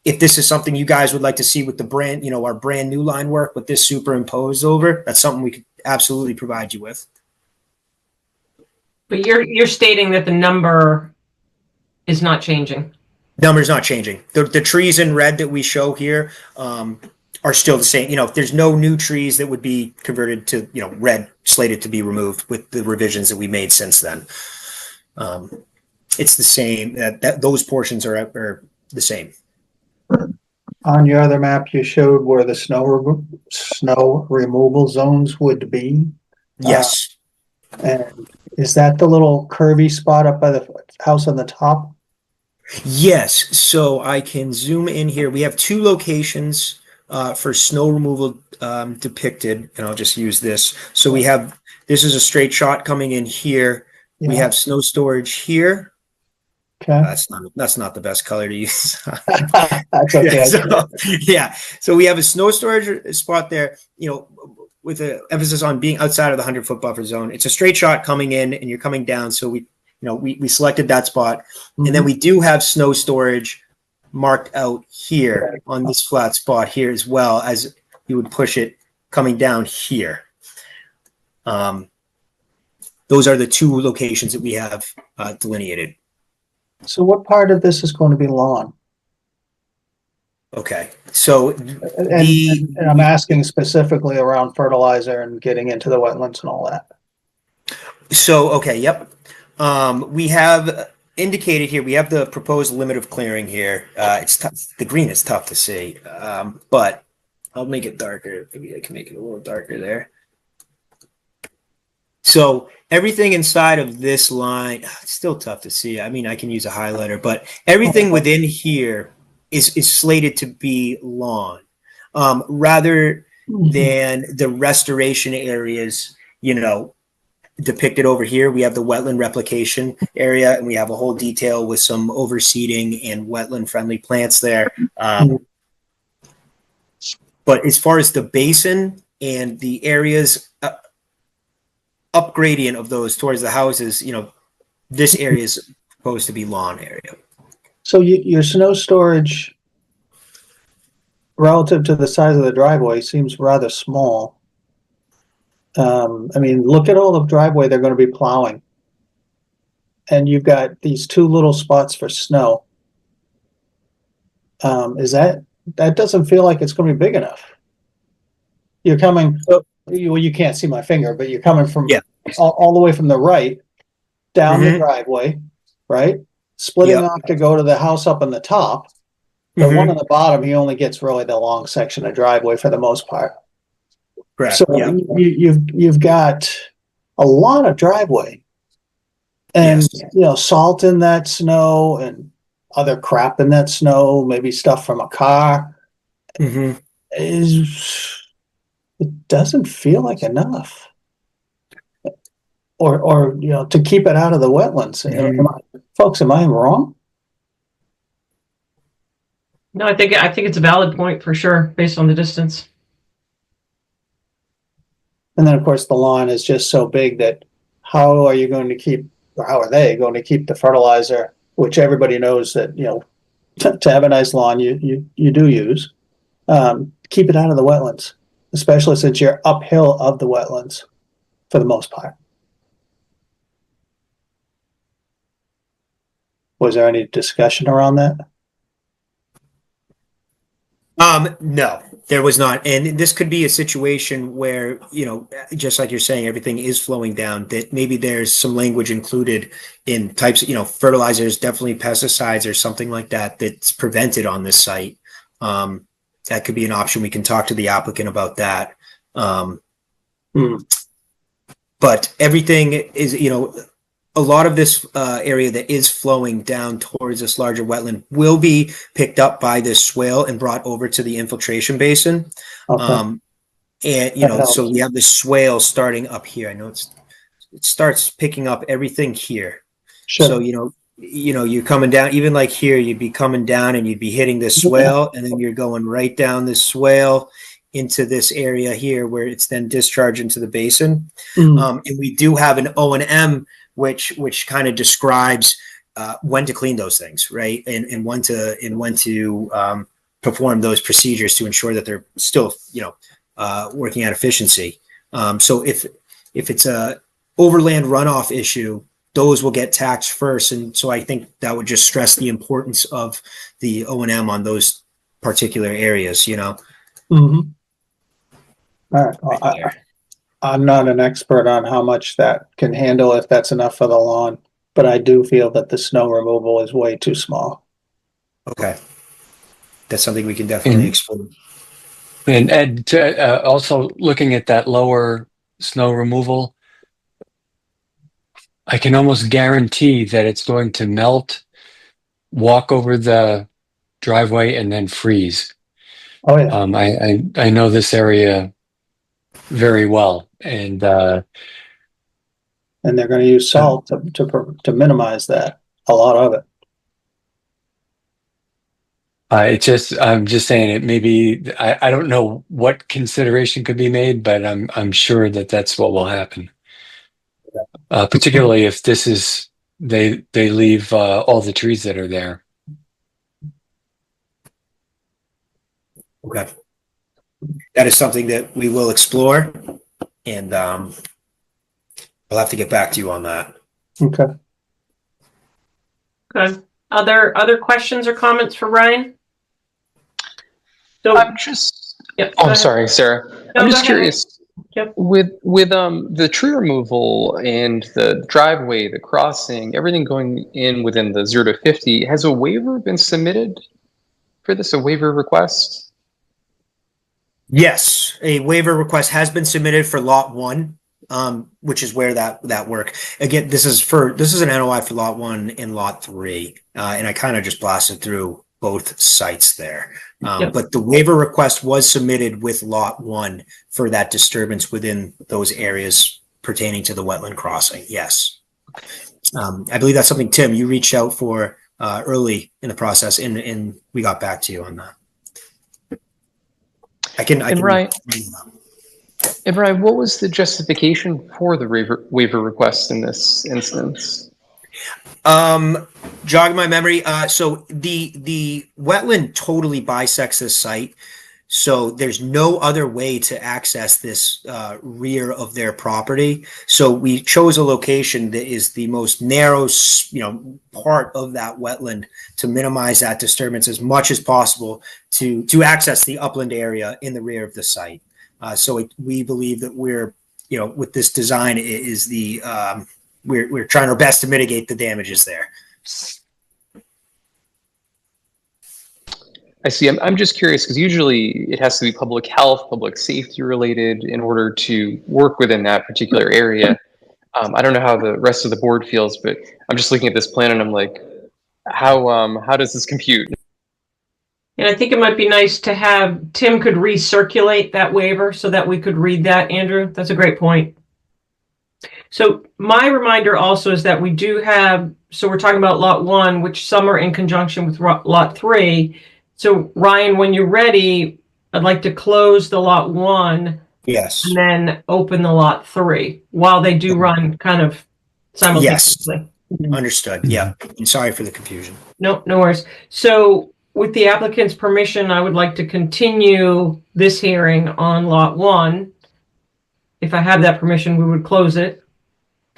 If this is something you guys would like to see with the brand, our brand new line work with this superimposed over, that's something we could absolutely provide you with. But you're stating that the number is not changing. Number's not changing. The trees in red that we show here are still the same. There's no new trees that would be converted to, red slated to be removed with the revisions that we made since then. It's the same. Those portions are the same. On your other map, you showed where the snow removal zones would be. Yes. And is that the little curvy spot up by the house on the top? Yes. So I can zoom in here. We have two locations for snow removal depicted, and I'll just use this. So this is a straight shot coming in here. Yeah. We have snow storage here. Okay. That's not the best color to use. That's okay. So we have a snow storage spot there, with an emphasis on being outside of the 100-foot buffer zone. It's a straight shot coming in and you're coming down. So we selected that spot. Mm-hmm. And then we do have snow storage marked out here on this flat spot here, as well as you would push it coming down here. Those are the two locations that we have delineated. So what part of this is going to be lawn? Okay, so and I'm asking specifically around fertilizer and getting into the wetlands and all that. So, okay, yep. We have indicated here, we have the proposed limit of clearing here. It's tough. The green is tough to see, but I'll make it darker. Maybe I can make it a little darker there. So everything inside of this line, it's still tough to see. I mean, I can use a highlighter, but everything within here is slated to be lawn, rather than the restoration areas, depicted over here. We have the wetland replication area, and we have a whole detail with some overseeding and wetland friendly plants there. But as far as the basin and the areas up gradient of those towards the houses, this area is supposed to be lawn area. So your snow storage relative to the size of the driveway seems rather small. I mean, look at all the driveway they're going to be plowing. And you've got these two little spots for snow. That doesn't feel like it's going to be big enough. You're coming, you can't see my finger, but you're coming from all the way from the right down the driveway, right? Splitting off to go to the house up on the top. The one on the bottom, he only gets really the long section of driveway for the most part. Correct. So you've got a lot of driveway, and salt in that snow and other crap in that snow, maybe stuff from a car. It doesn't feel like enough, or to keep it out of the wetlands. Folks, am I wrong? No, I think it's a valid point for sure, based on the distance. And then, of course, the lawn is just so big that how are they going to keep the fertilizer, which everybody knows that, to have a nice lawn, you do use, keep it out of the wetlands, especially since you're uphill of the wetlands for the most part. Was there any discussion around that? No, there was not. And this could be a situation where, just like you're saying, everything is flowing down, that maybe there's some language included in types of, fertilizers, definitely pesticides or something like that, that's prevented on this site. That could be an option. We can talk to the applicant about that. But everything is, a lot of this area that is flowing down towards this larger wetland will be picked up by this swale and brought over to the infiltration basin. Okay. And, so we have this swale starting up here. I know it starts picking up everything here. Sure. So, you're coming down, even like here, you'd be coming down and you'd be hitting this swale, and then you're going right down this swale into this area here where it's then discharged into the basin. And we do have an O&M which kind of describes when to clean those things, right? And when to perform those procedures to ensure that they're still, working at efficiency. So if it's a overland runoff issue, those will get taxed first. And so I think that would just stress the importance of the O&M on those particular areas, All right. Well, I'm not an expert on how much that can handle, if that's enough for the lawn, but I do feel that the snow removal is way too small. Okay. That's something we can definitely explore. And Ed, also looking at that lower snow removal, I can almost guarantee that it's going to melt, walk over the driveway, and then freeze. Oh yeah. I know this area very well, and they're going to use salt to minimize that, a lot of it. I'm just saying it. Maybe I don't know what consideration could be made, but I'm sure that that's what will happen. Particularly if this is they leave all the trees that are there. Okay. That is something that we will explore, and I'll have to get back to you on that. Okay. Good. Other questions or comments for Ryan? So I'm just. Yep, I'm sorry, Sarah. No, I'm just curious. Yep. With the tree removal and the driveway, the crossing, everything going in within the 0 to 50, has a waiver been submitted for this? A waiver request? Yes, a waiver request has been submitted for lot 1, which is where that work. Again, this is an NOI for lot 1 and lot 3, and I kind of just blasted through both sites there. Yep. But the waiver request was submitted with lot 1 for that disturbance within those areas pertaining to the wetland crossing. Yes, I believe that's something, Tim, you reached out for early in the process, and we got back to you on that. Ryan, what was the justification for the waiver request in this instance? Jog my memory. So the wetland totally bisects this site. So there's no other way to access this rear of their property. So we chose a location that is the most narrow, part of that wetland to minimize that disturbance as much as possible to access the upland area in the rear of the site. So we believe that we're, with this design is the we're trying our best to mitigate the damages there. I see. I'm just curious because usually it has to be public health, public safety related in order to work within that particular area. I don't know how the rest of the board feels, but I'm just looking at this plan and I'm like, how does this compute? And I think it might be nice to have Tim could recirculate that waiver so that we could read that, Andrew. That's a great point. So my reminder also is that we do have, so we're talking about lot 1, which some are in conjunction with lot 3. So Ryan, when you're ready, I'd like to close the lot 1. Yes. And then open the lot 3 while they do run kind of simultaneously. Yes. Understood. Yeah. I'm sorry for the confusion. No worries. So with the applicant's permission, I would like to continue this hearing on lot 1. If I have that permission, we would close it.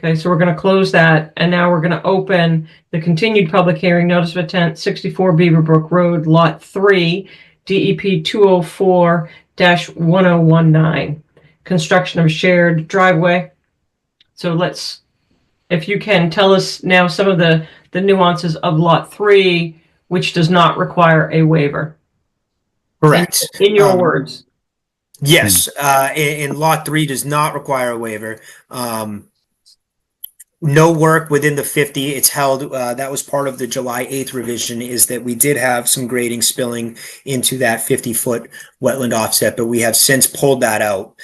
Okay, so we're going to close that, and now we're going to open the continued public hearing, notice of intent, 64 Beaverbrook Road, Lot 3, DEP 204-1019, construction of shared driveway. So if you can tell us now some of the nuances of Lot 3, which does not require a waiver. Correct. In your words. Yes, and Lot 3 does not require a waiver. No work within the 50. It's held, that was part of the July 8th revision, is that we did have some grading spilling into that 50-foot wetland offset, but we have since pulled that out.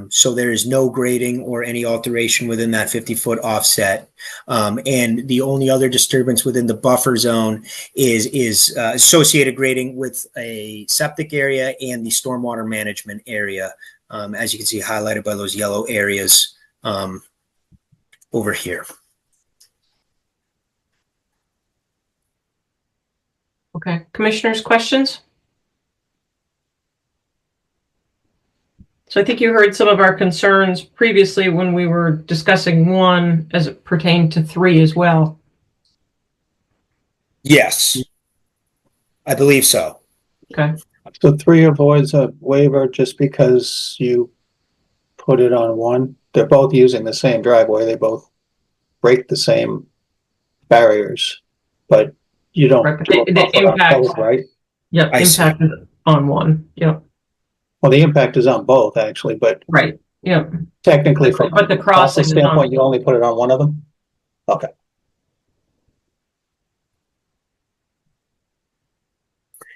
So there is no grading or any alteration within that 50-foot offset. And the only other disturbance within the buffer zone is associated grading with a septic area and the stormwater management area, as you can see highlighted by those yellow areas over here. Okay, commissioners, questions? So I think you heard some of our concerns previously when we were discussing 1 as it pertained to 3 as well. Yes, I believe so. Okay. So 3 avoids a waiver just because you put it on 1. They're both using the same driveway. They both break the same barriers, but you don't Right, but do a the buffer on impact, both, right? Yep, I see. impact is on 1. Yep. Well, the impact is on both actually, but Right. Yep. technically from But the a crossing process is on. standpoint, you only put it on one of them? Okay.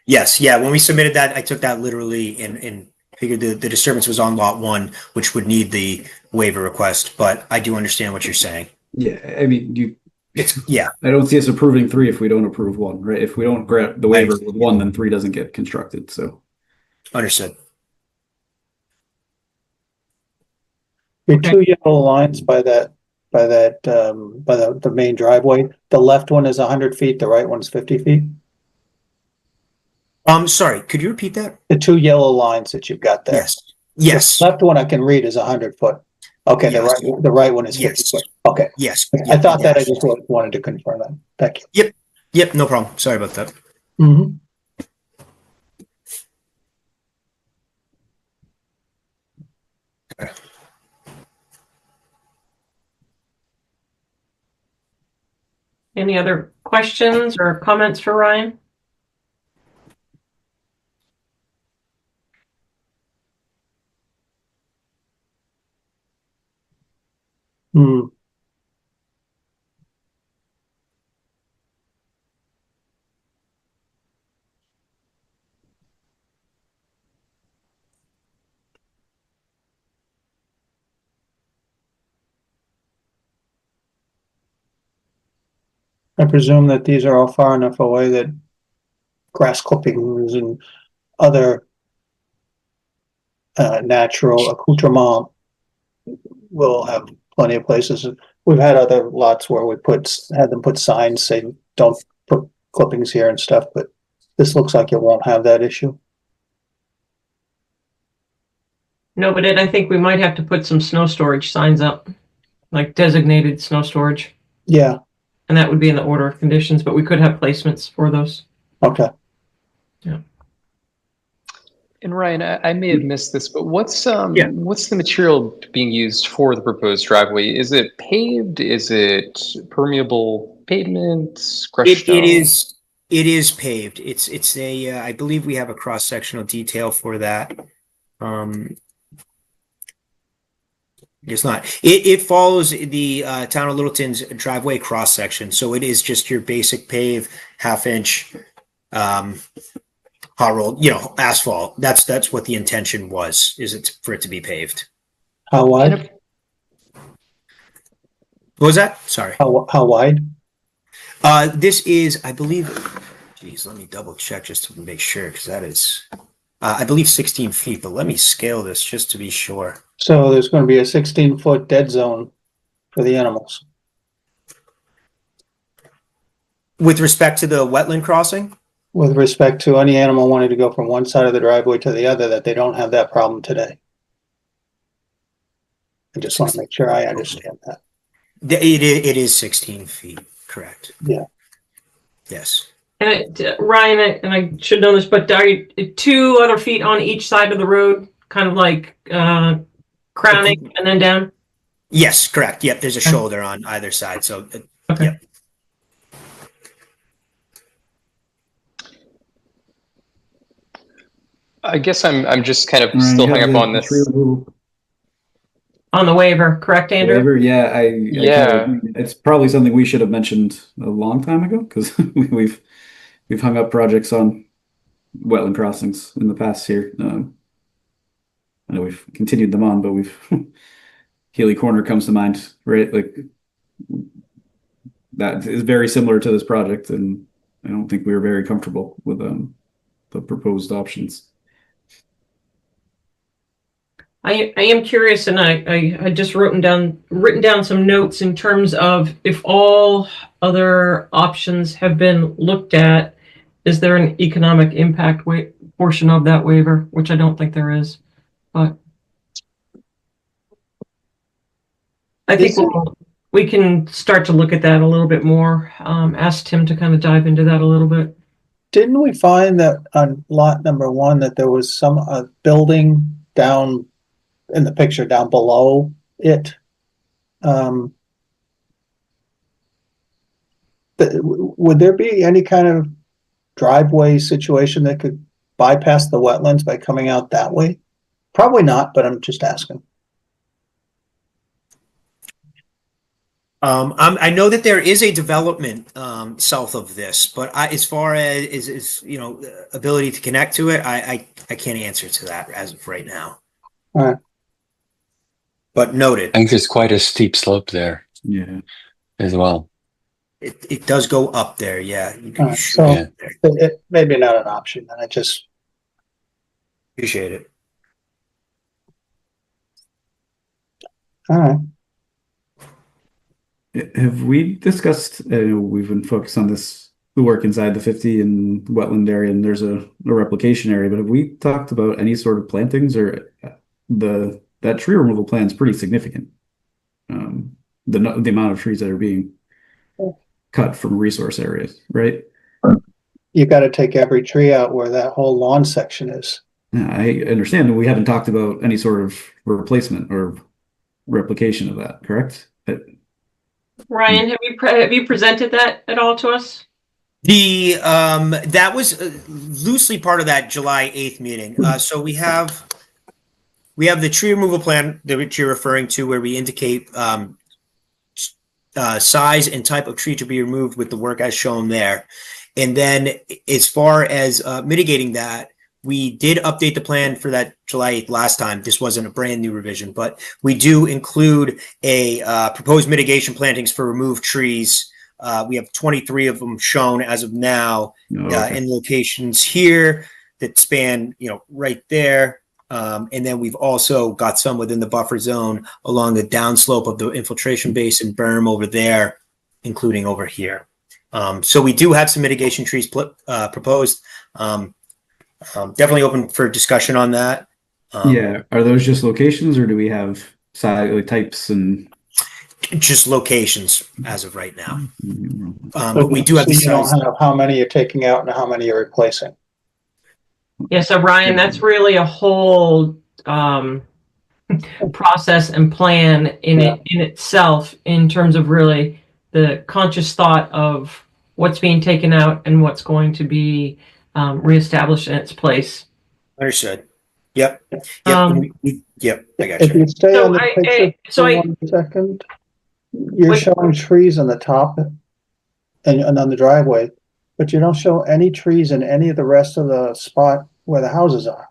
Yes, yeah. When we submitted that, I took that literally and figured the disturbance was on Lot 1, which would need the waiver request. But I do understand what you're saying. Yeah, I mean, Yeah. I don't see us approving 3 if we don't approve 1, right? If we don't grant the waiver with 1, then 3 doesn't get constructed. So Understood. Your 2 yellow lines by the main driveway, the left one is 100 feet, the right one's 50 feet? Sorry, could you repeat that? The 2 yellow lines that you've got there. Yes. Yes. The left one I can read is 100 foot. Okay, Yes. the right one is 50 Yes. foot. Okay. Yes. I thought that, I just wanted to confirm that. Thank you. Yep, no problem. Sorry about that. Mm-hmm. Any other questions or comments for Ryan? Hmm. I presume that these are all far enough away that grass clippings and other natural accoutrement will have plenty of places. We've had other lots where we had them put signs saying don't put clippings here and stuff, but this looks like it won't have that issue. No, but I think we might have to put some snow storage signs up, like designated snow storage. Yeah. And that would be in the order of conditions, but we could have placements for those. Okay. Yeah. And Ryan, I may have missed this, but what's the material being used for the proposed driveway? Is it paved? Is it permeable pavement? Crushed stone? It is paved. It's a I believe we have a cross-sectional detail for that. It's not. It follows the town of Littleton's driveway cross section, so it is just your basic pave, 1/2 inch, hot rolled, asphalt. That's what the intention was. For it to be paved. How wide? What was that? Sorry. How wide? This is, I believe. Geez, let me double check just to make sure, because that is, I believe 16 feet. But let me scale this just to be sure. So there's going to be a 16-foot dead zone for the animals. With respect to the wetland crossing? With respect to any animal wanting to go from one side of the driveway to the other, that they don't have that problem today. I just want to make sure I understand that. It is 16 feet, correct? Yeah. Yes. And Ryan, and I should know this, but are you 2 other feet on each side of the road, kind of like crowning and then down? Yes, correct. Yep, there's a shoulder on either side. So, okay. Yep. I guess I'm just kind of still hung up on this. On the waiver, correct, Andrew? Waiver, yeah, Yeah. it's probably something we should have mentioned a long time ago because we've hung up projects on wetland crossings in the past here. I know we've continued them on, but we've Healy Corner comes to mind, right? Like that is very similar to this project, and I don't think we were very comfortable with the proposed options. I am curious, and I had just written down some notes in terms of if all other options have been looked at, is there an economic impact portion of that waiver, which I don't think there is, but I think we can start to look at that a little bit more. Ask Tim to kind of dive into that a little bit. Didn't we find that on lot number 1 that there was some building down in the picture down below it? Would there be any kind of driveway situation that could bypass the wetlands by coming out that way? Probably not, but I'm just asking. I know that there is a development south of this, but as far as ability to connect to it, I can't answer to that as of right now. All right. But noted. I think there's quite a steep slope there. Yeah. As well. It does go up there, yeah. You can so it maybe not an option, then I just appreciate it. All right. Have we discussed, we've been focused on this, the work inside the 50 and wetland area, and there's a replication area, but have we talked about any sort of plantings, or that tree removal plan is pretty significant? The amount of trees that are being cut from resource areas, right? You got to take every tree out where that whole lawn section is. Yeah, I understand that we haven't talked about any sort of replacement or replication of that, correct? Ryan, have you presented that at all to us? That was loosely part of that July 8th meeting. So we have the tree removal plan that you're referring to, where we indicate size and type of tree to be removed with the work as shown there. And then as far as mitigating that, we did update the plan for that July 8th last time. This wasn't a brand new revision, but we do include a proposed mitigation plantings for removed trees. We have 23 of them shown as of now in locations here that span, right there. And then we've also got some within the buffer zone along the downslope of the infiltration basin berm over there, including over here. So we do have some mitigation trees proposed. Definitely open for discussion on that. Yeah, are those just locations, or do we have types and just locations as of right now? But we do have the size. You don't have how many you're taking out and how many you're replacing. Yeah, so Ryan, that's really a whole process and plan in itself, in terms of really the conscious thought of what's being taken out and what's going to be reestablished in its place. Understood. Yep. Yep. I got you. If you stay on the picture for 1 second, you're showing trees on the top and on the driveway, but you don't show any trees in any of the rest of the spot where the houses are.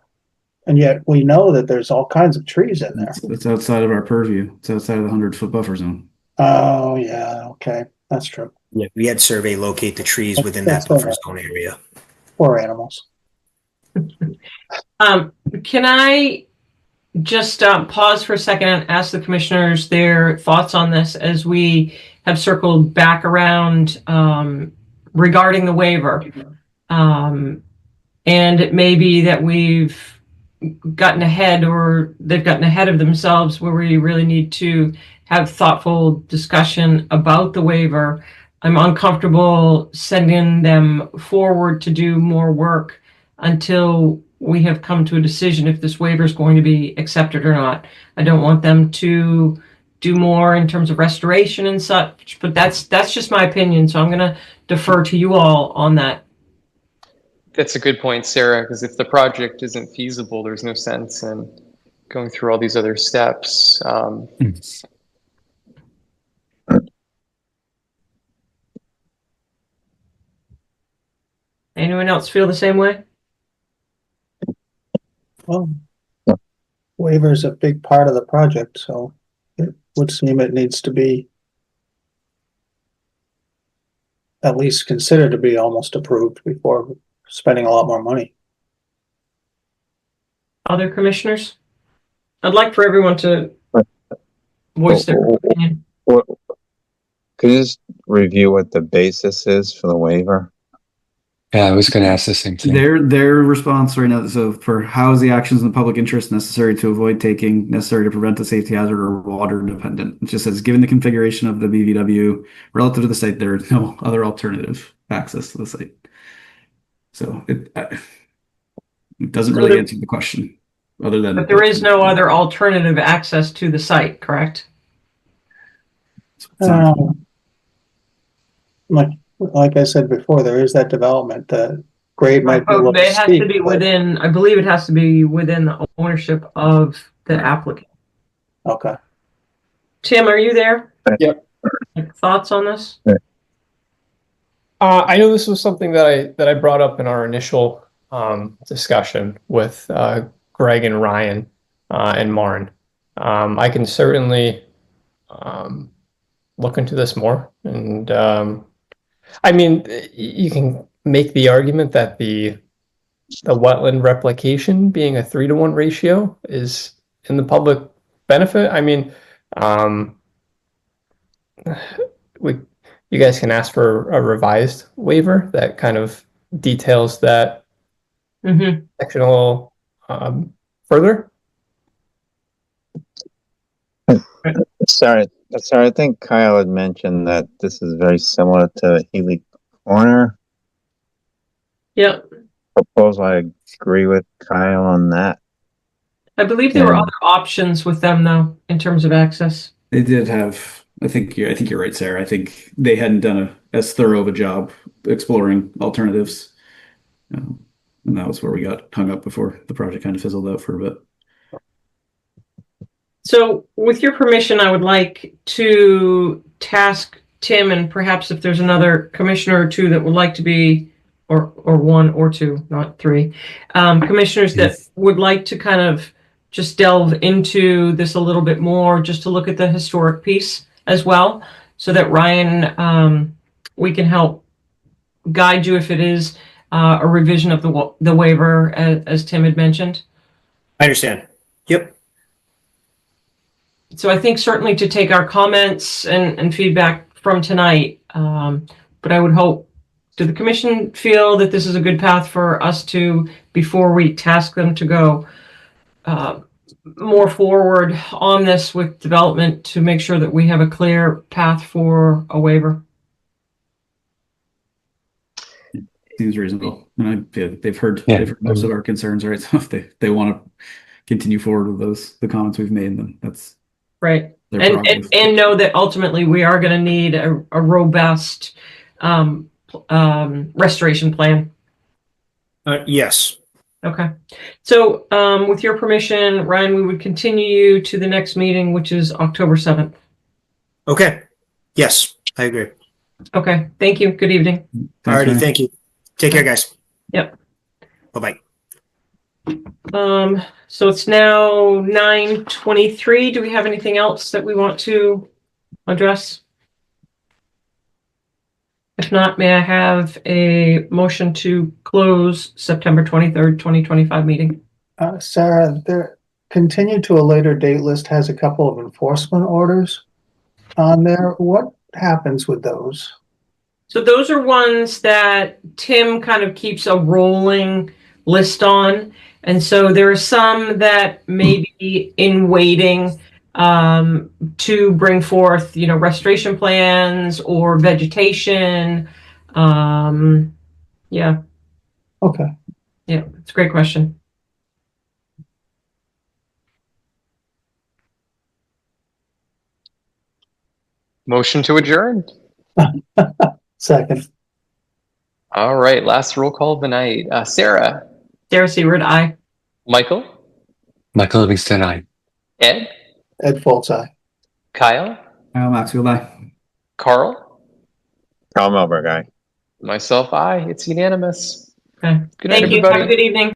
And yet we know that there's all kinds of trees in there. It's outside of our purview. It's outside of the 100-foot buffer zone. Oh, yeah. Okay. That's true. Yeah, we had survey locate the trees within that buffer zone area. Poor animals. Can I just pause for a second and ask the commissioners their thoughts on this as we have circled back around regarding the waiver? And it may be that we've gotten ahead, or they've gotten ahead of themselves, where we really need to have thoughtful discussion about the waiver. I'm uncomfortable sending them forward to do more work until we have come to a decision if this waiver is going to be accepted or not. I don't want them to do more in terms of restoration and such, but that's just my opinion. So I'm going to defer to you all on that. That's a good point, Sarah, because if the project isn't feasible, there's no sense in going through all these other steps. Anyone else feel the same way? Well, waiver is a big part of the project, so it would seem it needs to be at least considered to be almost approved before spending a lot more money. Other commissioners? I'd like for everyone to voice their opinion. Could you just review what the basis is for the waiver? Yeah, I was going to ask the same thing. Their response right now, so for house the actions in the public interest necessary to avoid taking, necessary to prevent a safety hazard or water dependent. It just says, given the configuration of the BVW relative to the site, there is no other alternative access to the site. So it doesn't really answer the question other than. But there is no other alternative access to the site, correct? Like I said before, there is that development. The grade might be a little It has steep, to be but- within, I believe it has to be within the ownership of the applicant. Okay. Tim, are you there? Yep. Thoughts on this? I know this was something that I brought up in our initial discussion with Greg and Ryan and Marn. I can certainly look into this more, and I mean, you can make the argument that the wetland replication being a 3-to-1 ratio is in the public benefit. I mean, you guys can ask for a revised waiver that kind of details that section a little further. Sorry, I think Kyle had mentioned that this is very similar to Healy Corner Yeah. proposal. I agree with Kyle on that. I believe there were other options with them, though, in terms of access. They did have. I think you're right, Sarah. I think they hadn't done as thorough of a job exploring alternatives, and that was where we got hung up before the project kind of fizzled out for a bit. So, with your permission, I would like to task Tim, and perhaps if there's another commissioner or two that would like to be, or one or two, not three, commissioners that would like to kind of just delve into this a little bit more, just to look at the historic piece as well, so that Ryan, we can help guide you if it is a revision of the waiver, as Tim had mentioned. I understand. Yep. So I think certainly to take our comments and feedback from tonight, but I would hope, do the commission feel that this is a good path for us to, before we task them to go more forward on this with development, to make sure that we have a clear path for a waiver? Seems reasonable, and they've heard most of our concerns, right? So if they want to continue forward with the comments we've made, then that's right. And know that ultimately we are going to need a robust restoration plan. Yes. Okay. So with your permission, Ryan, we would continue you to the next meeting, which is October 7th. Okay. Yes, I agree. Okay. Thank you. Good evening. Alrighty. Thank you. Take care, guys. Yep. Bye-bye. So it's now 9:23. Do we have anything else that we want to address? If not, may I have a motion to close September 23rd, 2025 meeting? Sarah, there continue to a later date list has a couple of enforcement orders on there. What happens with those? So those are ones that Tim kind of keeps a rolling list on. And so there are some that may be in waiting to bring forth, restoration plans or vegetation. Yeah. Okay. Yeah, it's a great question. Motion to adjourn. Second. All right, last roll call of the night. Sarah. Sarah Seward, aye. Michael. Michael Livingston, aye. Ed. Ed Foltz, aye. Kyle. Kyle Maxwell, aye. Carl. Carl Melberg, aye. Myself, aye. It's unanimous. Okay. Good night, Thank you. everybody. Have a good evening.